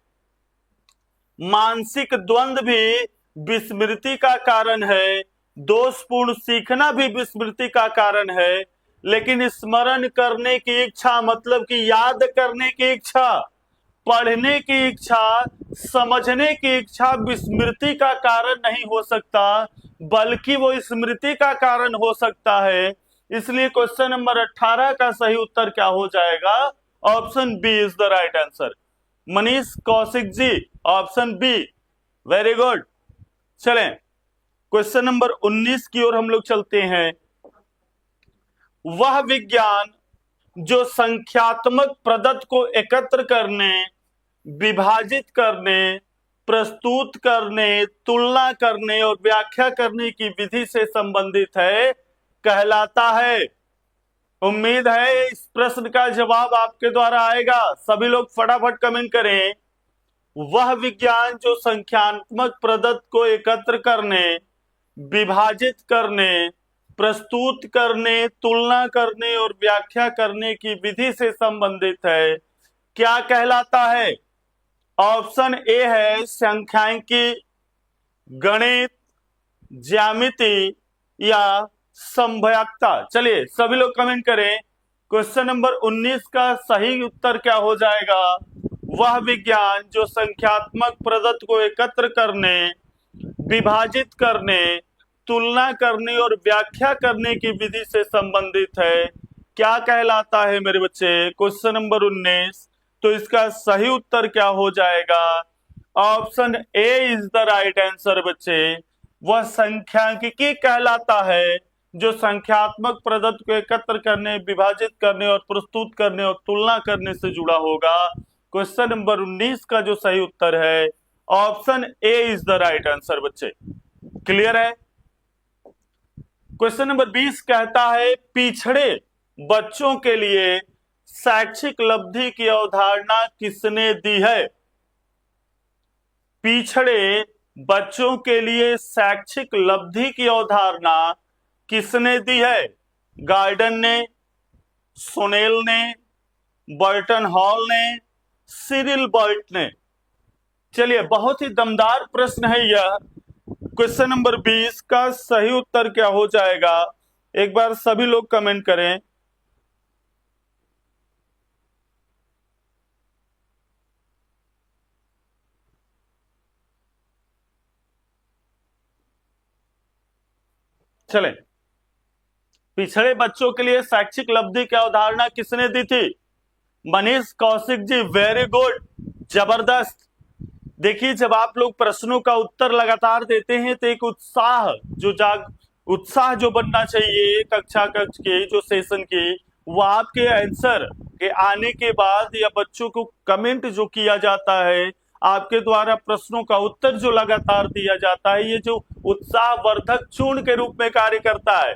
मानसिक द्वंद भी विस्मृति का कारण है, दोषपूर्ण सीखना भी विस्मृति का कारण है, लेकिन स्मरण करने की इच्छा मतलब कि याद करने की इच्छा, पढ़ने की इच्छा, समझने की इच्छा विस्मृति का कारण नहीं हो सकता, बल्कि वो स्मृति का कारण हो सकता है। इसलिए क्वेश्चन नंबर 18 का सही उत्तर क्या हो जाएगा? Option B is the right answer. Manish Kaushik ji, option B, very good. चलें क्वेश्चन नंबर 19 की ओर हम लोग चलते हैं। वह विज्ञान जो संख्यात्मक प्रदत्त को एकत्र करने, विभाजित करने, प्रस्तुत करने, तुलना करने और व्याख्या करने की विधि से संबंधित है, कहलाता है। उम्मीद है इस प्रश्न का जवाब आपके द्वारा आएगा। सभी लोग फटाफट कमेंट करें। वह विज्ञान जो संख्यात्मक प्रदत्त को एकत्र करने, विभाजित करने, प्रस्तुत करने, तुलना करने और व्याख्या करने की विधि से संबंधित है, क्या कहलाता है? ऑप्शन ए है सांख्यिकी, गणित, ज्यामिति या संभयकता। चलिए सभी लोग कमेंट करें। क्वेश्चन नंबर 19 का सही उत्तर क्या हो जाएगा? वह विज्ञान जो संख्यात्मक प्रदत्त को एकत्र करने, विभाजित करने, तुलना करने और व्याख्या करने की विधि से संबंधित है, क्या कहलाता है मेरे बच्चे? Question number 19। तो इसका सही उत्तर क्या हो जाएगा? Option A is the right answer बच्चे। वह सांख्यिकी कहलाता है जो संख्यात्मक प्रदत्त को एकत्र करने, विभाजित करने और प्रस्तुत करने और तुलना करने से जुड़ा होगा। क्वेश्चन नंबर 19 का जो सही उत्तर है option A is the right answer बच्चे। क्लियर है? क्वेश्चन नंबर 20 कहता है, पिछड़े बच्चों के लिए शैक्षिक लब्धि की अवधारणा किसने दी है? पिछड़े बच्चों के लिए शैक्षिक लब्धि की अवधारणा किसने दी है? गार्डन ने, सोनेल ने, बर्टन हॉल ने, सिरिल बर्ट ने। चलिए बहुत ही दमदार प्रश्न है यह। क्वेश्चन नंबर 20 का सही उत्तर क्या हो जाएगा? एक बार सभी लोग कमेंट करें। चलें, पिछड़े बच्चों के लिए शैक्षिक लब्धि की अवधारणा किसने दी थी? मनीष कौशिक जी, वेरी गुड, जबरदस्त। देखिए जब आप लोग प्रश्नों का उत्तर लगातार देते हैं तो एक उत्साह जो बनना चाहिए कक्षा के जो सेशन के, वो आपके आंसर के आने के बाद या बच्चों को कमेंट जो किया जाता है, आपके द्वारा प्रश्नों का उत्तर जो लगातार दिया जाता है, ये जो उत्साहवर्धक चूर्ण के रूप में कार्य करता है।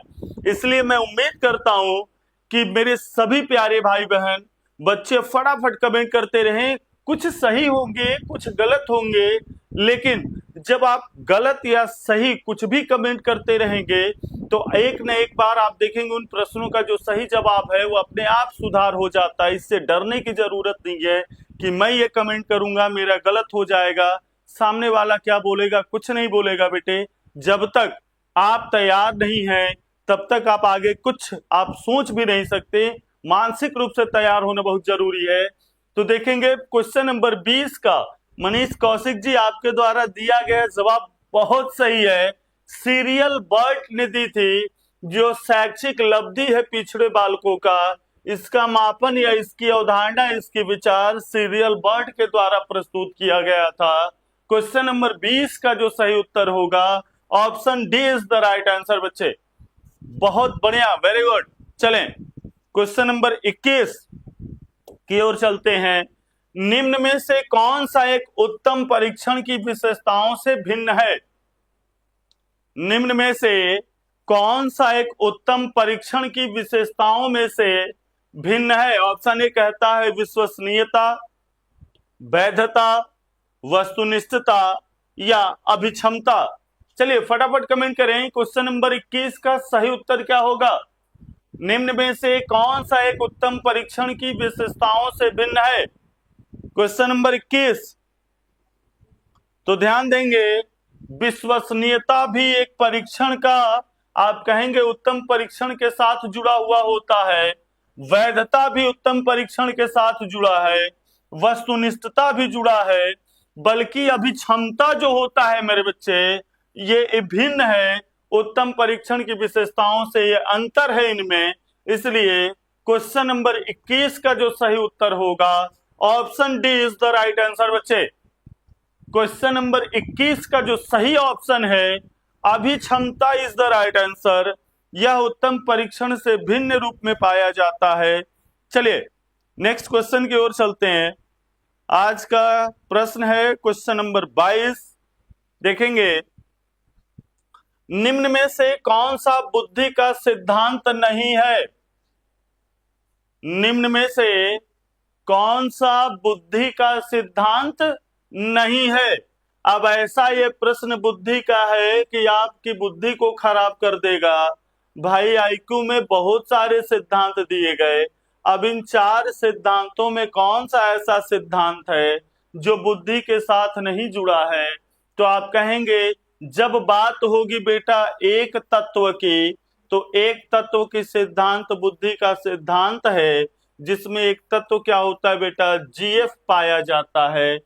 इसलिए मैं उम्मीद करता हूं कि मेरे सभी प्यारे भाई बहन बच्चे फटाफट कमेंट करते रहें। कुछ सही होंगे, कुछ गलत होंगे, लेकिन जब आप गलत या सही कुछ भी कमेंट करते रहेंगे तो एक न एक बार आप देखेंगे उन प्रश्नों का जो सही जवाब है वो अपने आप सुधार हो जाता है। इससे डरने की जरूरत नहीं है कि मैं ये कमेंट करूंगा मेरा गलत हो जाएगा, सामने वाला क्या बोलेगा। कुछ नहीं बोलेगा बेटे। जब तक आप तैयार नहीं हैं तब तक आप आगे कुछ आप सोच भी नहीं सकते। मानसिक रूप से तैयार होना बहुत जरूरी है। तो देखेंगे क्वेश्चन नंबर 20 का मनीष कौशिक जी आपके द्वारा दिया गया जवाब बहुत सही है। सीरियल बर्ट ने दी थी। जो शैक्षिक लब्धि है पिछड़े बालकों का, इसका मापन या इसकी अवधारणा, इसकी विचार सीरियल बर्ट के द्वारा प्रस्तुत किया गया था। क्वेश्चन नंबर 20 का जो सही उत्तर होगा option D is the right answer बच्चे। बहुत बढ़िया, वेरी गुड। चलें क्वेश्चन नंबर 21 की ओर चलते हैं। निम्न में से कौन सा एक उत्तम परीक्षण की विशेषताओं से भिन्न है? निम्न में से कौन सा एक उत्तम परीक्षण की विशेषताओं में से भिन्न है? ऑप्शन ए कहता है विश्वसनीयता, वैधता, वस्तुनिष्ठता या अभिक्षमता। चलिए फटाफट कमेंट करें, क्वेश्चन नंबर 21 का सही उत्तर क्या होगा? निम्न में से कौन सा एक उत्तम परीक्षण की विशेषताओं से भिन्न है? Question number 21। तो ध्यान देंगे, विश्वसनीयता भी एक परीक्षण का आप कहेंगे उत्तम परीक्षण के साथ जुड़ा हुआ होता है, वैधता भी उत्तम परीक्षण के साथ जुड़ा है, वस्तुनिष्ठता भी जुड़ा है, बल्कि अभिक्षमता जो होता है मेरे बच्चे ये भिन्न है उत्तम परीक्षण की विशेषताओं से, ये अंतर है इनमें। इसलिए क्वेश्चन नंबर 21 का जो सही उत्तर होगा option D is the right answer बच्चे। क्वेश्चन नंबर 21 का जो सही ऑप्शन है अभिक्षमता इज द राइट आंसर। यह उत्तम परीक्षण से भिन्न रूप में पाया जाता है। चलिए नेक्स्ट क्वेश्चन की ओर चलते हैं। आज का प्रश्न है क्वेश्चन नंबर 22। देखेंगे, निम्न में से कौन सा बुद्धि का सिद्धांत नहीं है? निम्न में से कौन सा बुद्धि का सिद्धांत नहीं है? अब ऐसा ये प्रश्न बुद्धि का है कि आपकी बुद्धि को खराब कर देगा। भाई आईक्यू में बहुत सारे सिद्धांत दिए गए, अब इन 4 सिद्धांतों में कौन सा ऐसा सिद्धांत है जो बुद्धि के साथ नहीं जुड़ा है? तो आप कहेंगे जब बात होगी बेटा एक तत्व की, तो एक तत्व की सिद्धांत बुद्धि का सिद्धांत है, जिसमें एक तत्व क्या होता है बेटा, जीएफ पाया जाता है।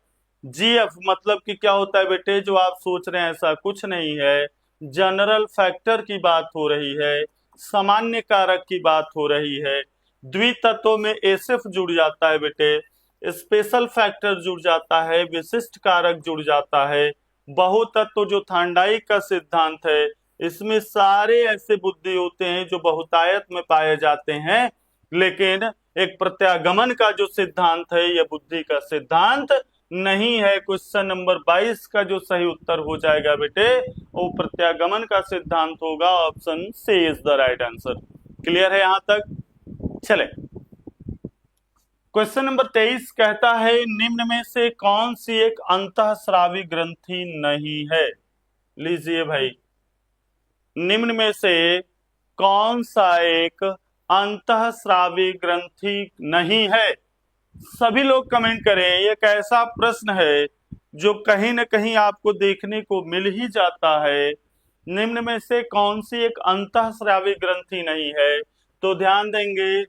जीएफ मतलब कि क्या होता है बेटे, जो आप सोच रहे हैं ऐसा कुछ नहीं है, जनरल फैक्टर की बात हो रही है, सामान्य कारक की बात हो रही है। द्वितत्वों में एसएफ जुड़ जाता है बेटे, स्पेशल फैक्टर जुड़ जाता है, विशिष्ट कारक जुड़ जाता है। बहुतत्व जो थांडाइक का सिद्धांत है, इसमें सारे ऐसे बुद्धि होते हैं जो बहुतायत में पाए जाते हैं, लेकिन एक प्रत्यागमन का जो सिद्धांत है यह बुद्धि का सिद्धांत नहीं है। क्वेश्चन नंबर 22 का जो सही उत्तर हो जाएगा बेटे वो प्रत्यागमन का सिद्धांत होगा। Option C is the right answer. Clear है यहां तक? चले क्वेश्चन नंबर 23 कहता है, निम्न में से कौन सी एक अंतःस्रावी ग्रंथि नहीं है? लीजिए भाई, निम्न में से कौन सा एक अंतःस्रावी ग्रंथि नहीं है? सभी लोग कमेंट करें। ये एक ऐसा प्रश्न है जो कहीं ना कहीं आपको देखने को मिल ही जाता है। निम्न में से कौन सी एक अंतःस्रावी ग्रंथि नहीं है? तो ध्यान देंगे,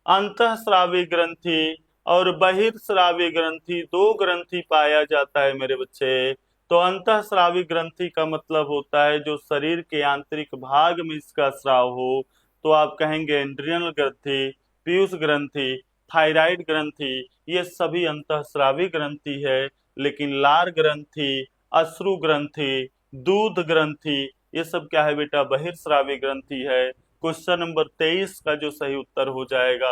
अंतःस्रावी ग्रंथि और बहिर्स्रावी ग्रंथि 2 ग्रंथि पाया जाता है मेरे बच्चे। तो अंतःस्रावी ग्रंथि का मतलब होता है जो शरीर के आंतरिक भाग में इसका स्राव हो। तो आप कहेंगे एंड्रियल ग्रंथि, पीयूष ग्रंथि, थायराइड ग्रंथि, ये सभी अंतःस्रावी ग्रंथि है। लेकिन लार ग्रंथि, अश्रु ग्रंथि, दूध ग्रंथि, ये सब क्या है बेटा, बहिर्स्रावी ग्रंथि है। क्वेश्चन नंबर 23 का जो सही उत्तर हो जाएगा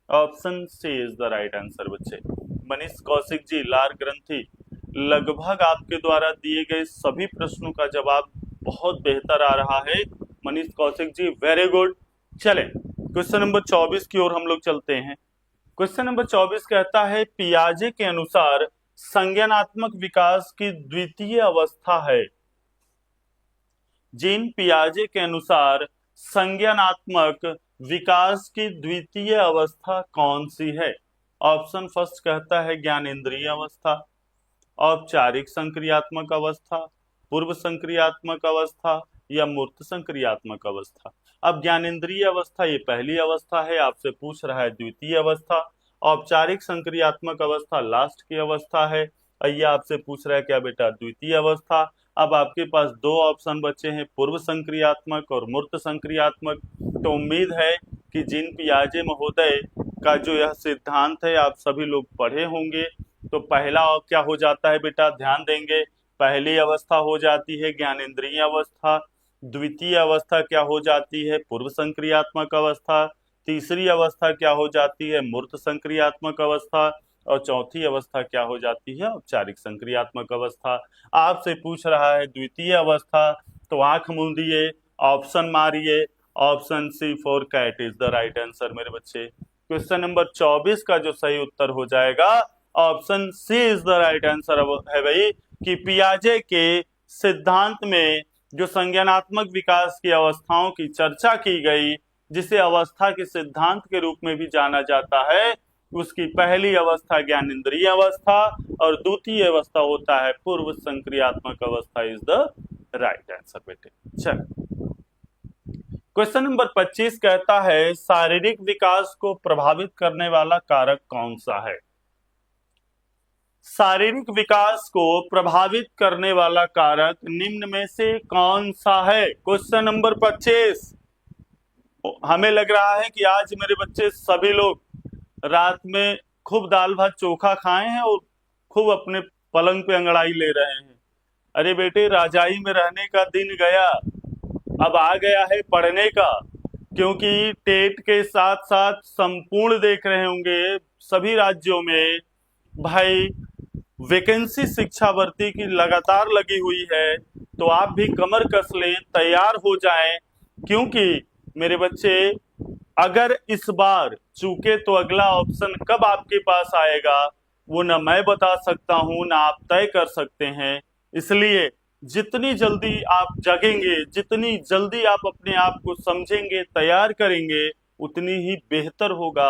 option C is the right answer बच्चे। मनीष कौशिक जी, लार ग्रंथि, लगभग आपके द्वारा दिए गए सभी प्रश्नों का जवाब बहुत बेहतर आ रहा है मनीष कौशिक जी, वेरी गुड। चलें क्वेश्चन नंबर 24 की ओर हम लोग चलते हैं। क्वेश्चन नंबर 24 कहता है, पियाजे के अनुसार संज्ञानात्मक विकास की द्वितीय अवस्था है। जीन पियाजे के अनुसार संज्ञानात्मक विकास की द्वितीय अवस्था कौन सी है? ऑप्शन फर्स्ट कहता है ज्ञानेंद्रिय अवस्था, औपचारिक संक्रियात्मक अवस्था, पूर्व संक्रियात्मक अवस्था या मूर्त संक्रियात्मक अवस्था। अब ज्ञानेंद्रिय अवस्था ये पहली अवस्था है, आपसे पूछ रहा है द्वितीय अवस्था। औपचारिक संक्रियात्मक अवस्था लास्ट की अवस्था है। आइए आपसे पूछ रहा है क्या बेटा, द्वितीय अवस्था। अब आपके पास दो ऑप्शन बचे हैं, पूर्व संक्रियात्मक और मूर्त संक्रियात्मक। तो उम्मीद है कि जीन पियाजे महोदय का जो यह सिद्धांत है आप सभी लोग पढ़े होंगे। तो पहला क्या हो जाता है बेटा, ध्यान देंगे। पहली अवस्था हो जाती है ज्ञानेंद्रिय अवस्था, द्वितीय अवस्था क्या हो जाती है, पूर्व संक्रियात्मक अवस्था, तीसरी अवस्था क्या हो जाती है, मूर्त संक्रियात्मक अवस्था, और चौथी अवस्था क्या हो जाती है, औपचारिक संक्रियात्मक अवस्था। आपसे पूछ रहा है द्वितीय अवस्था, तो आंख मूंदिए, ऑप्शन मारिए। Option C for cat is the right answer मेरे बच्चे। क्वेश्चन नंबर 24 का जो सही उत्तर हो जाएगा, option C is the right answer है भाई, कि पियाजे के सिद्धांत में जो संज्ञानात्मक विकास की अवस्थाओं की चर्चा की गई, जिसे अवस्था के सिद्धांत के रूप में भी जाना जाता है, उसकी पहली अवस्था ज्ञानेंद्रिय अवस्था और द्वितीय अवस्था होता है पूर्व संक्रियात्मक अवस्था इज द राइट आंसर बेटे। चल, क्वेश्चन नंबर 25 कहता है शारीरिक विकास को प्रभावित करने वाला कारक कौन सा है। शारीरिक विकास को प्रभावित करने वाला कारक निम्न में से कौन सा है। Question number 25। हमें लग रहा है कि आज मेरे बच्चे सभी लोग रात में खूब दाल भात चोखा खाए हैं और खूब अपने पलंग पे अंगड़ाई ले रहे हैं। अरे बेटे, राजाई में रहने का दिन गया, अब आ गया है पढ़ने का। क्योंकि टेट के साथ साथ संपूर्ण देख रहे होंगे सभी राज्यों में भाई वैकेंसी शिक्षा भर्ती की लगातार लगी हुई है। तो आप भी कमर कस लें, तैयार हो जाएं, क्योंकि मेरे बच्चे अगर इस बार चूके तो अगला ऑप्शन कब आपके पास आएगा वो ना मैं बता सकता हूं ना आप तय कर सकते हैं। इसलिए जितनी जल्दी आप जगेंगे, जितनी जल्दी आप अपने आप को समझेंगे, तैयार करेंगे, उतनी ही बेहतर होगा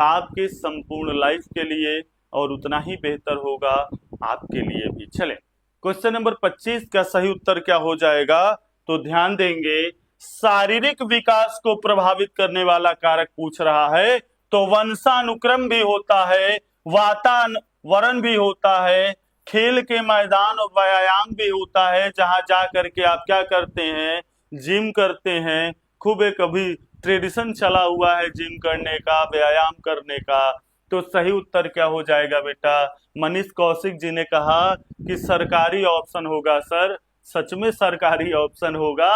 आपके संपूर्ण लाइफ के लिए और उतना ही बेहतर होगा आपके लिए भी। चलें, क्वेश्चन नंबर 25 का सही उत्तर क्या हो जाएगा, तो ध्यान देंगे। शारीरिक विकास को प्रभावित करने वाला कारक पूछ रहा है, तो वंशानुक्रम भी होता है, वातावरण भी होता है, खेल के मैदान और व्यायाम भी होता है, जहां जा करके आप क्या करते हैं, जिम करते हैं। खूब एक अभी ट्रेडिशन चला हुआ है जिम करने का, व्यायाम करने का। तो सही उत्तर क्या हो जाएगा बेटा, मनीष कौशिक जी ने कहा कि सरकारी ऑप्शन होगा सर। सच में सरकारी ऑप्शन होगा,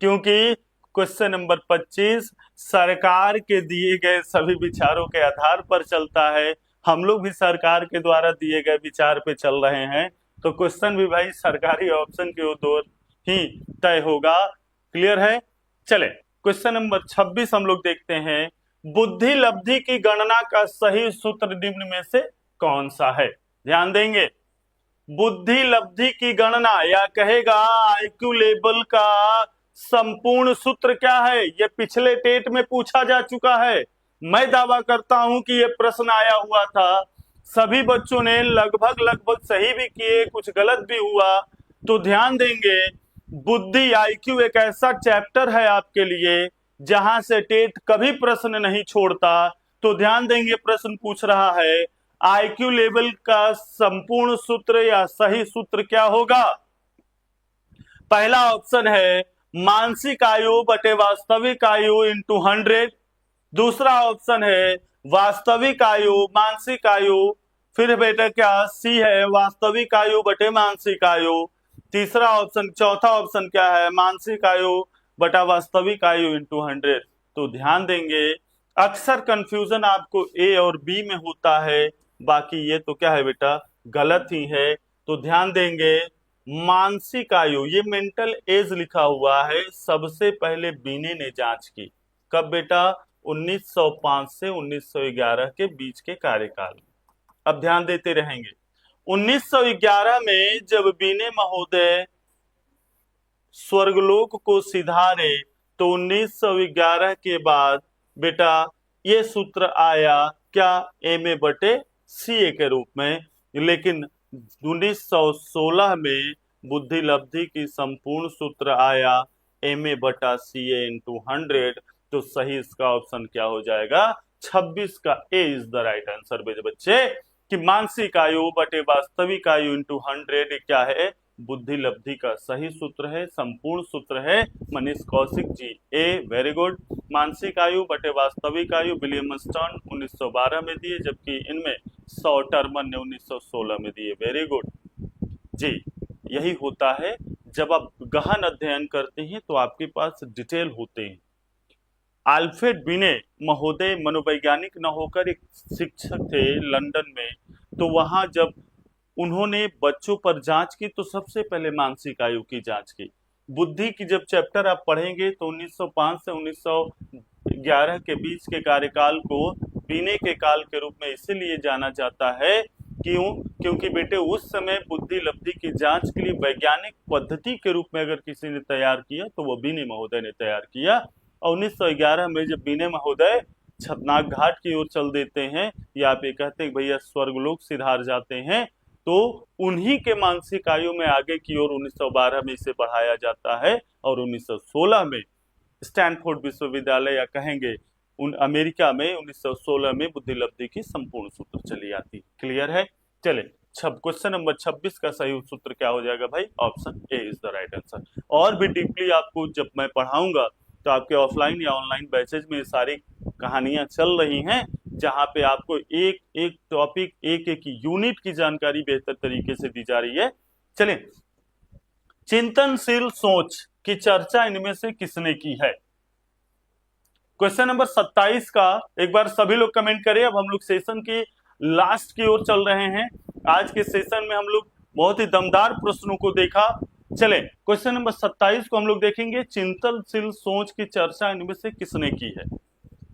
क्योंकि क्वेश्चन नंबर 25 सरकार के दिए गए सभी विचारों के आधार पर चलता है। हम लोग भी सरकार के द्वारा दिए गए विचार पे चल रहे हैं, तो क्वेश्चन भी भाई सरकारी ऑप्शन की ओर ही तय होगा। क्लियर है। चले, क्वेश्चन नंबर 26 हम लोग देखते हैं। बुद्धि लब्धि की गणना का सही सूत्र निम्न में से कौन सा है। ध्यान देंगे, बुद्धि लब्धि की गणना या कहेगा आईक्यू लेवल का संपूर्ण सूत्र क्या है, यह पिछले टेट में पूछा जा चुका है। मैं दावा करता हूं कि यह प्रश्न आया हुआ था, सभी बच्चों ने लगभग सही भी किए, कुछ गलत भी हुआ। तो ध्यान देंगे, बुद्धि आईक्यू एक ऐसा चैप्टर है आपके लिए जहां से टेट कभी प्रश्न नहीं छोड़ता। तो ध्यान देंगे, प्रश्न पूछ रहा है आईक्यू लेवल का संपूर्ण सूत्र या सही सूत्र क्या होगा। पहला ऑप्शन है मानसिक आयु बटे वास्तविक आयु इंटू 100। दूसरा ऑप्शन है वास्तविक आयु मानसिक आयु, फिर बेटा क्या सी है वास्तविक आयु बटे मानसिक आयु। तीसरा ऑप्शन, चौथा ऑप्शन क्या है, मानसिक आयु बटा वास्तविक आयु इंटू 100। तो ध्यान देंगे, अक्सर कंफ्यूजन आपको ए और बी में होता है, बाकी ये तो क्या है बेटा गलत ही है। तो ध्यान देंगे, मानसिक आयु ये मेंटल एज लिखा हुआ है, सबसे पहले बीने ने जांच की। कब बेटा, 1905 से 1911 के बीच के कार्यकाल में। अब ध्यान देते रहेंगे, 1911 में जब बीने महोदय स्वर्गलोक को सिधारे, तो 1911 के बाद बेटा ये सूत्र आया क्या, एम ए बटे सी ए के रूप में। लेकिन 1916 में बुद्धि लब्धि की संपूर्ण सूत्र आया एम ए बटा सी ए इंटू 100। तो सही इसका ऑप्शन क्या हो जाएगा, 26 का ए इज द राइट आंसर मेरे बच्चे, कि मानसिक आयु बटे वास्तविक आयु इंटू 100 क्या है, बुद्धि लब्धि का सही सूत्र है, संपूर्ण सूत्र है Manish Kaushik ji. A very good. मानसिक आयु बटे वास्तविक आयु विलियम स्टर्न 1912 में दिए, जबकि इनमें सॉटरमन ने 1916 में दिए। वेरी गुड जी। यही होता है जब आप गहन अध्ययन करते हैं तो आपके पास डिटेल होते हैं। अल्फ्रेड बिने महोदय मनोवैज्ञानिक न होकर एक शिक्षक थे लंदन में, तो वहां जब उन्होंने बच्चों पर जांच की तो सबसे पहले मानसिक आयु की जांच की। बुद्धि की जब चैप्टर आप पढ़ेंगे तो 1905 से 1911 के बीच के कार्यकाल को बिने के काल के रूप में इसीलिए जाना जाता है, क्योंकि बेटे उस समय बुद्धि लब्धि की जांच के लिए वैज्ञानिक पद्धति के रूप में अगर किसी ने तैयार किया तो वो बिने महोदय ने तैयार किया। और 1911 में जब बिने महोदय छतनाक घाट की ओर चल देते हैं, या आप ये कहते हैं भैया स्वर्गलोक सिधार जाते हैं, तो उन्हीं के मानसिक आयु में आगे की ओर 1912 में इसे बढ़ाया जाता है, और 1916 में स्टैनफोर्ड विश्वविद्यालय या कहेंगे अमेरिका में 1916 में बुद्धि लब्धि की संपूर्ण सूत्र चली आती। क्लियर है? चले क्वेश्चन नंबर 26 का सही सूत्र क्या हो जाएगा भाई? Option A is the right answer. और भी डीपली आपको जब मैं पढ़ाऊंगा तो आपके ऑफलाइन या ऑनलाइन बैचेज में सारी कहानियां चल रही हैं, जहां पे आपको एक एक टॉपिक एक एक यूनिट की जानकारी बेहतर तरीके से दी जा रही है। चलें, चिंतनशील सोच की चर्चा इनमें से किसने की है? क्वेश्चन नंबर 27 का एक बार सभी लोग कमेंट करें। अब हम लोग सेशन के लास्ट की ओर चल रहे हैं। आज के सेशन में हम लोग बहुत ही दमदार प्रश्नों को देखा। चलें, क्वेश्चन नंबर 27 को हम लोग देखेंगे। चिंतनशील सोच की चर्चा इनमें से किसने की है?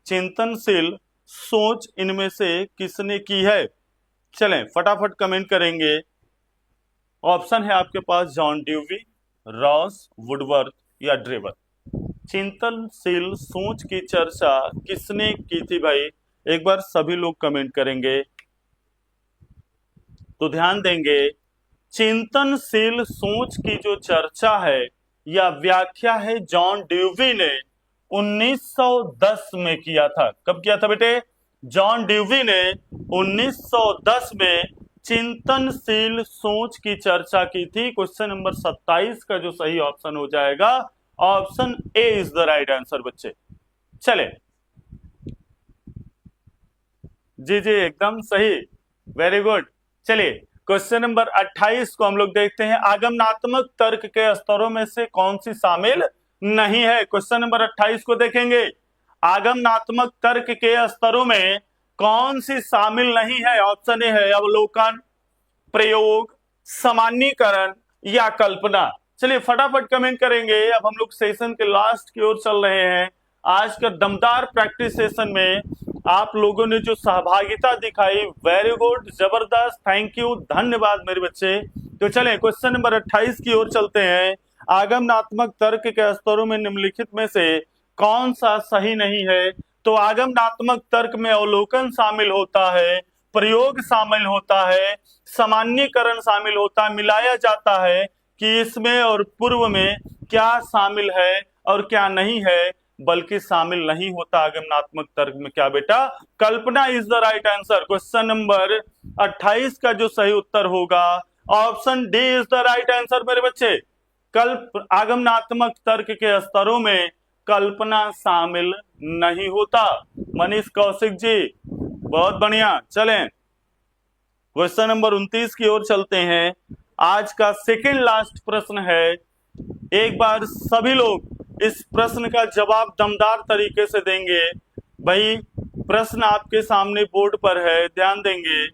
चिंतनशील सोच इनमें से किसने की है? चलें फटाफट कमेंट करेंगे। ऑप्शन है आपके पास जॉन ड्यूवी, रॉस, वुडवर्थ या ड्रेवर। चिंतनशील सोच की चर्चा किसने की थी भाई? एक बार सभी लोग कमेंट करेंगे तो ध्यान देंगे। चिंतनशील सोच की जो चर्चा है या व्याख्या है जॉन ड्यूवी ने 1910 में किया था। कब किया था बेटे? जॉन ड्यूवी ने 1910 में चिंतनशील सोच की चर्चा की थी। क्वेश्चन नंबर 27 का जो सही ऑप्शन हो जाएगा option A is the right answer बच्चे। चले जी जी एकदम सही, वेरी गुड। चलिए क्वेश्चन नंबर 28 को हम लोग देखते हैं। आगमनात्मक तर्क के स्तरों में से कौन सी शामिल नहीं है? क्वेश्चन नंबर 28 को देखेंगे। आगमनात्मक तर्क के स्तरों में कौन सी शामिल नहीं है? ऑप्शन ए है अवलोकन, प्रयोग, सामान्यीकरण या कल्पना। चलिए फटाफट कमेंट करेंगे। अब हम लोग सेशन के लास्ट की ओर चल रहे हैं। आज का दमदार प्रैक्टिस सेशन में आप लोगों ने जो सहभागिता दिखाई, वेरी गुड, जबरदस्त, थैंक यू, धन्यवाद मेरे बच्चे। तो चलें क्वेश्चन नंबर 28 की ओर चलते हैं। आगमनात्मक तर्क के स्तरों में निम्नलिखित में से कौन सा सही नहीं है? तो आगमनात्मक तर्क में अवलोकन शामिल होता है, प्रयोग शामिल होता है, सामान्यीकरण शामिल होता है। मिलाया जाता है कि इसमें और पूर्व में क्या शामिल है और क्या नहीं है, बल्कि शामिल नहीं होता आगमनात्मक तर्क में। क्या बेटा? कल्पना is the right answer. Question number 28 का जो सही उत्तर होगा option D is the right answer मेरे बच्चे। आगमनात्मक तर्क के स्तरों में कल्पना शामिल नहीं होता। मनीष कौशिक जी बहुत बढ़िया। चलें क्वेश्चन नंबर 29 की ओर चलते हैं। आज का सेकेंड लास्ट प्रश्न है। एक बार सभी लोग इस प्रश्न का जवाब दमदार तरीके से देंगे। भाई प्रश्न आपके सामने बोर्ड पर है, ध्यान देंगे।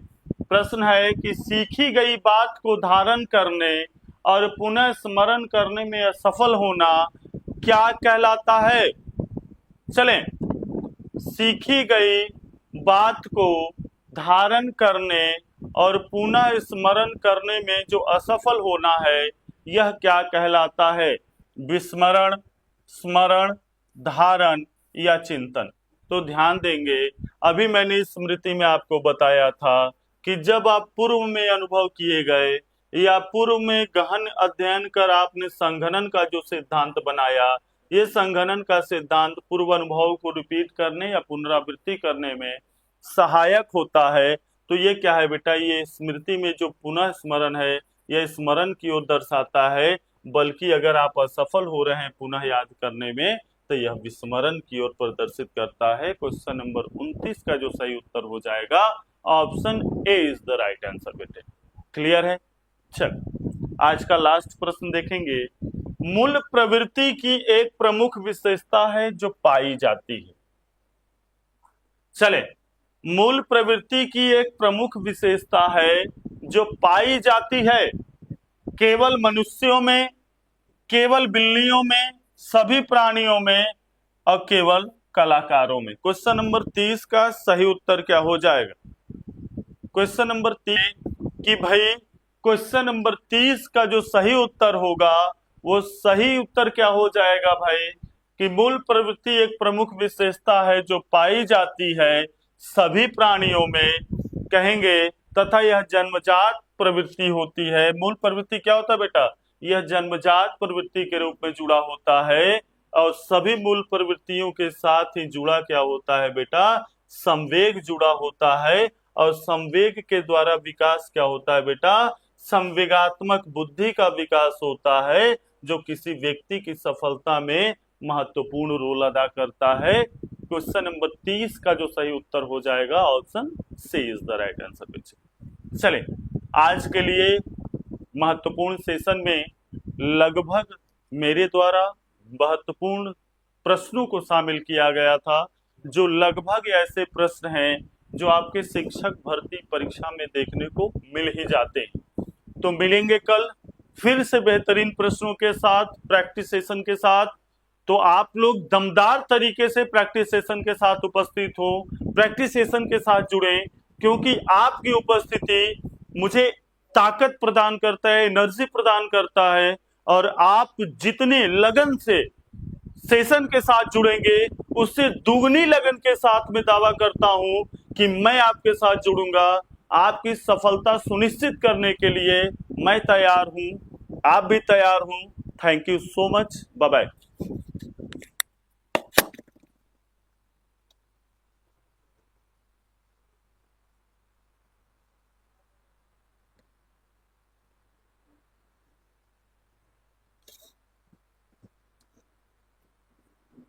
प्रश्न है कि सीखी गई बात को धारण करने और पुनः स्मरण करने में असफल होना क्या कहलाता है? चलें, सीखी गई बात को धारण करने और पुनः स्मरण करने में जो असफल होना है यह क्या कहलाता है? विस्मरण, स्मरण, धारण या चिंतन। तो ध्यान देंगे, अभी मैंने स्मृति में आपको बताया था कि जब आप पूर्व में अनुभव किए गए या पूर्व में गहन अध्ययन कर आपने संघनन का जो सिद्धांत बनाया, ये संघनन का सिद्धांत पूर्व अनुभव को रिपीट करने या पुनरावृत्ति करने में सहायक होता है। तो ये क्या है बेटा, ये स्मृति में जो पुनः स्मरण है, यह स्मरण की ओर दर्शाता है, बल्कि अगर आप असफल हो रहे हैं पुनः याद करने में तो यह विस्मरण की ओर प्रदर्शित करता है। क्वेश्चन नंबर 29 का जो सही उत्तर हो जाएगा option A is the right answer बेटे। क्लियर है? चल आज का लास्ट प्रश्न देखेंगे। मूल प्रवृत्ति की एक प्रमुख विशेषता है जो पाई जाती है। चले, मूल प्रवृत्ति की एक प्रमुख विशेषता है जो पाई जाती है केवल मनुष्यों में, केवल बिल्लियों में, सभी प्राणियों में और केवल कलाकारों में। क्वेश्चन नंबर 30 का सही उत्तर क्या हो जाएगा? क्वेश्चन नंबर 30 कि भाई क्वेश्चन नंबर 30 का जो सही उत्तर होगा वो सही उत्तर क्या हो जाएगा भाई कि मूल प्रवृत्ति एक प्रमुख विशेषता है जो पाई जाती है सभी प्राणियों में, कहेंगे तथा यह जन्मजात प्रवृत्ति होती है। मूल प्रवृत्ति क्या होता है बेटा? यह जन्मजात प्रवृत्ति के रूप में जुड़ा होता है और सभी मूल प्रवृत्तियों के साथ ही जुड़ा क्या होता है बेटा? संवेग जुड़ा होता है और संवेग के द्वारा विकास क्या होता है बेटा? संवेगात्मक बुद्धि का विकास होता है जो किसी व्यक्ति की सफलता में महत्वपूर्ण रोल अदा करता है। क्वेश्चन नंबर 30 का जो सही उत्तर हो जाएगा option C is the right answer बेटे। चले आज के लिए महत्वपूर्ण सेशन में लगभग मेरे द्वारा महत्वपूर्ण प्रश्नों को शामिल किया गया था, जो लगभग ऐसे प्रश्न हैं जो आपके शिक्षक भर्ती परीक्षा में देखने को मिल ही जाते हैं। तो मिलेंगे कल फिर से बेहतरीन प्रश्नों के साथ, प्रैक्टिस सेशन के साथ। तो आप लोग दमदार तरीके से प्रैक्टिस सेशन के साथ उपस्थित हो, प्रैक्टिस सेशन के साथ जुड़े, क्योंकि आपकी उपस्थिति मुझे ताकत प्रदान करता है, एनर्जी प्रदान करता है। और आप जितने लगन से सेशन के साथ जुड़ेंगे उससे दुगनी लगन के साथ मैं दावा करता हूं कि मैं आपके साथ जुड़ूंगा। आपकी सफलता सुनिश्चित करने के लिए मैं तैयार हूं, आप भी तैयार हूं। Thank you so much, bye bye.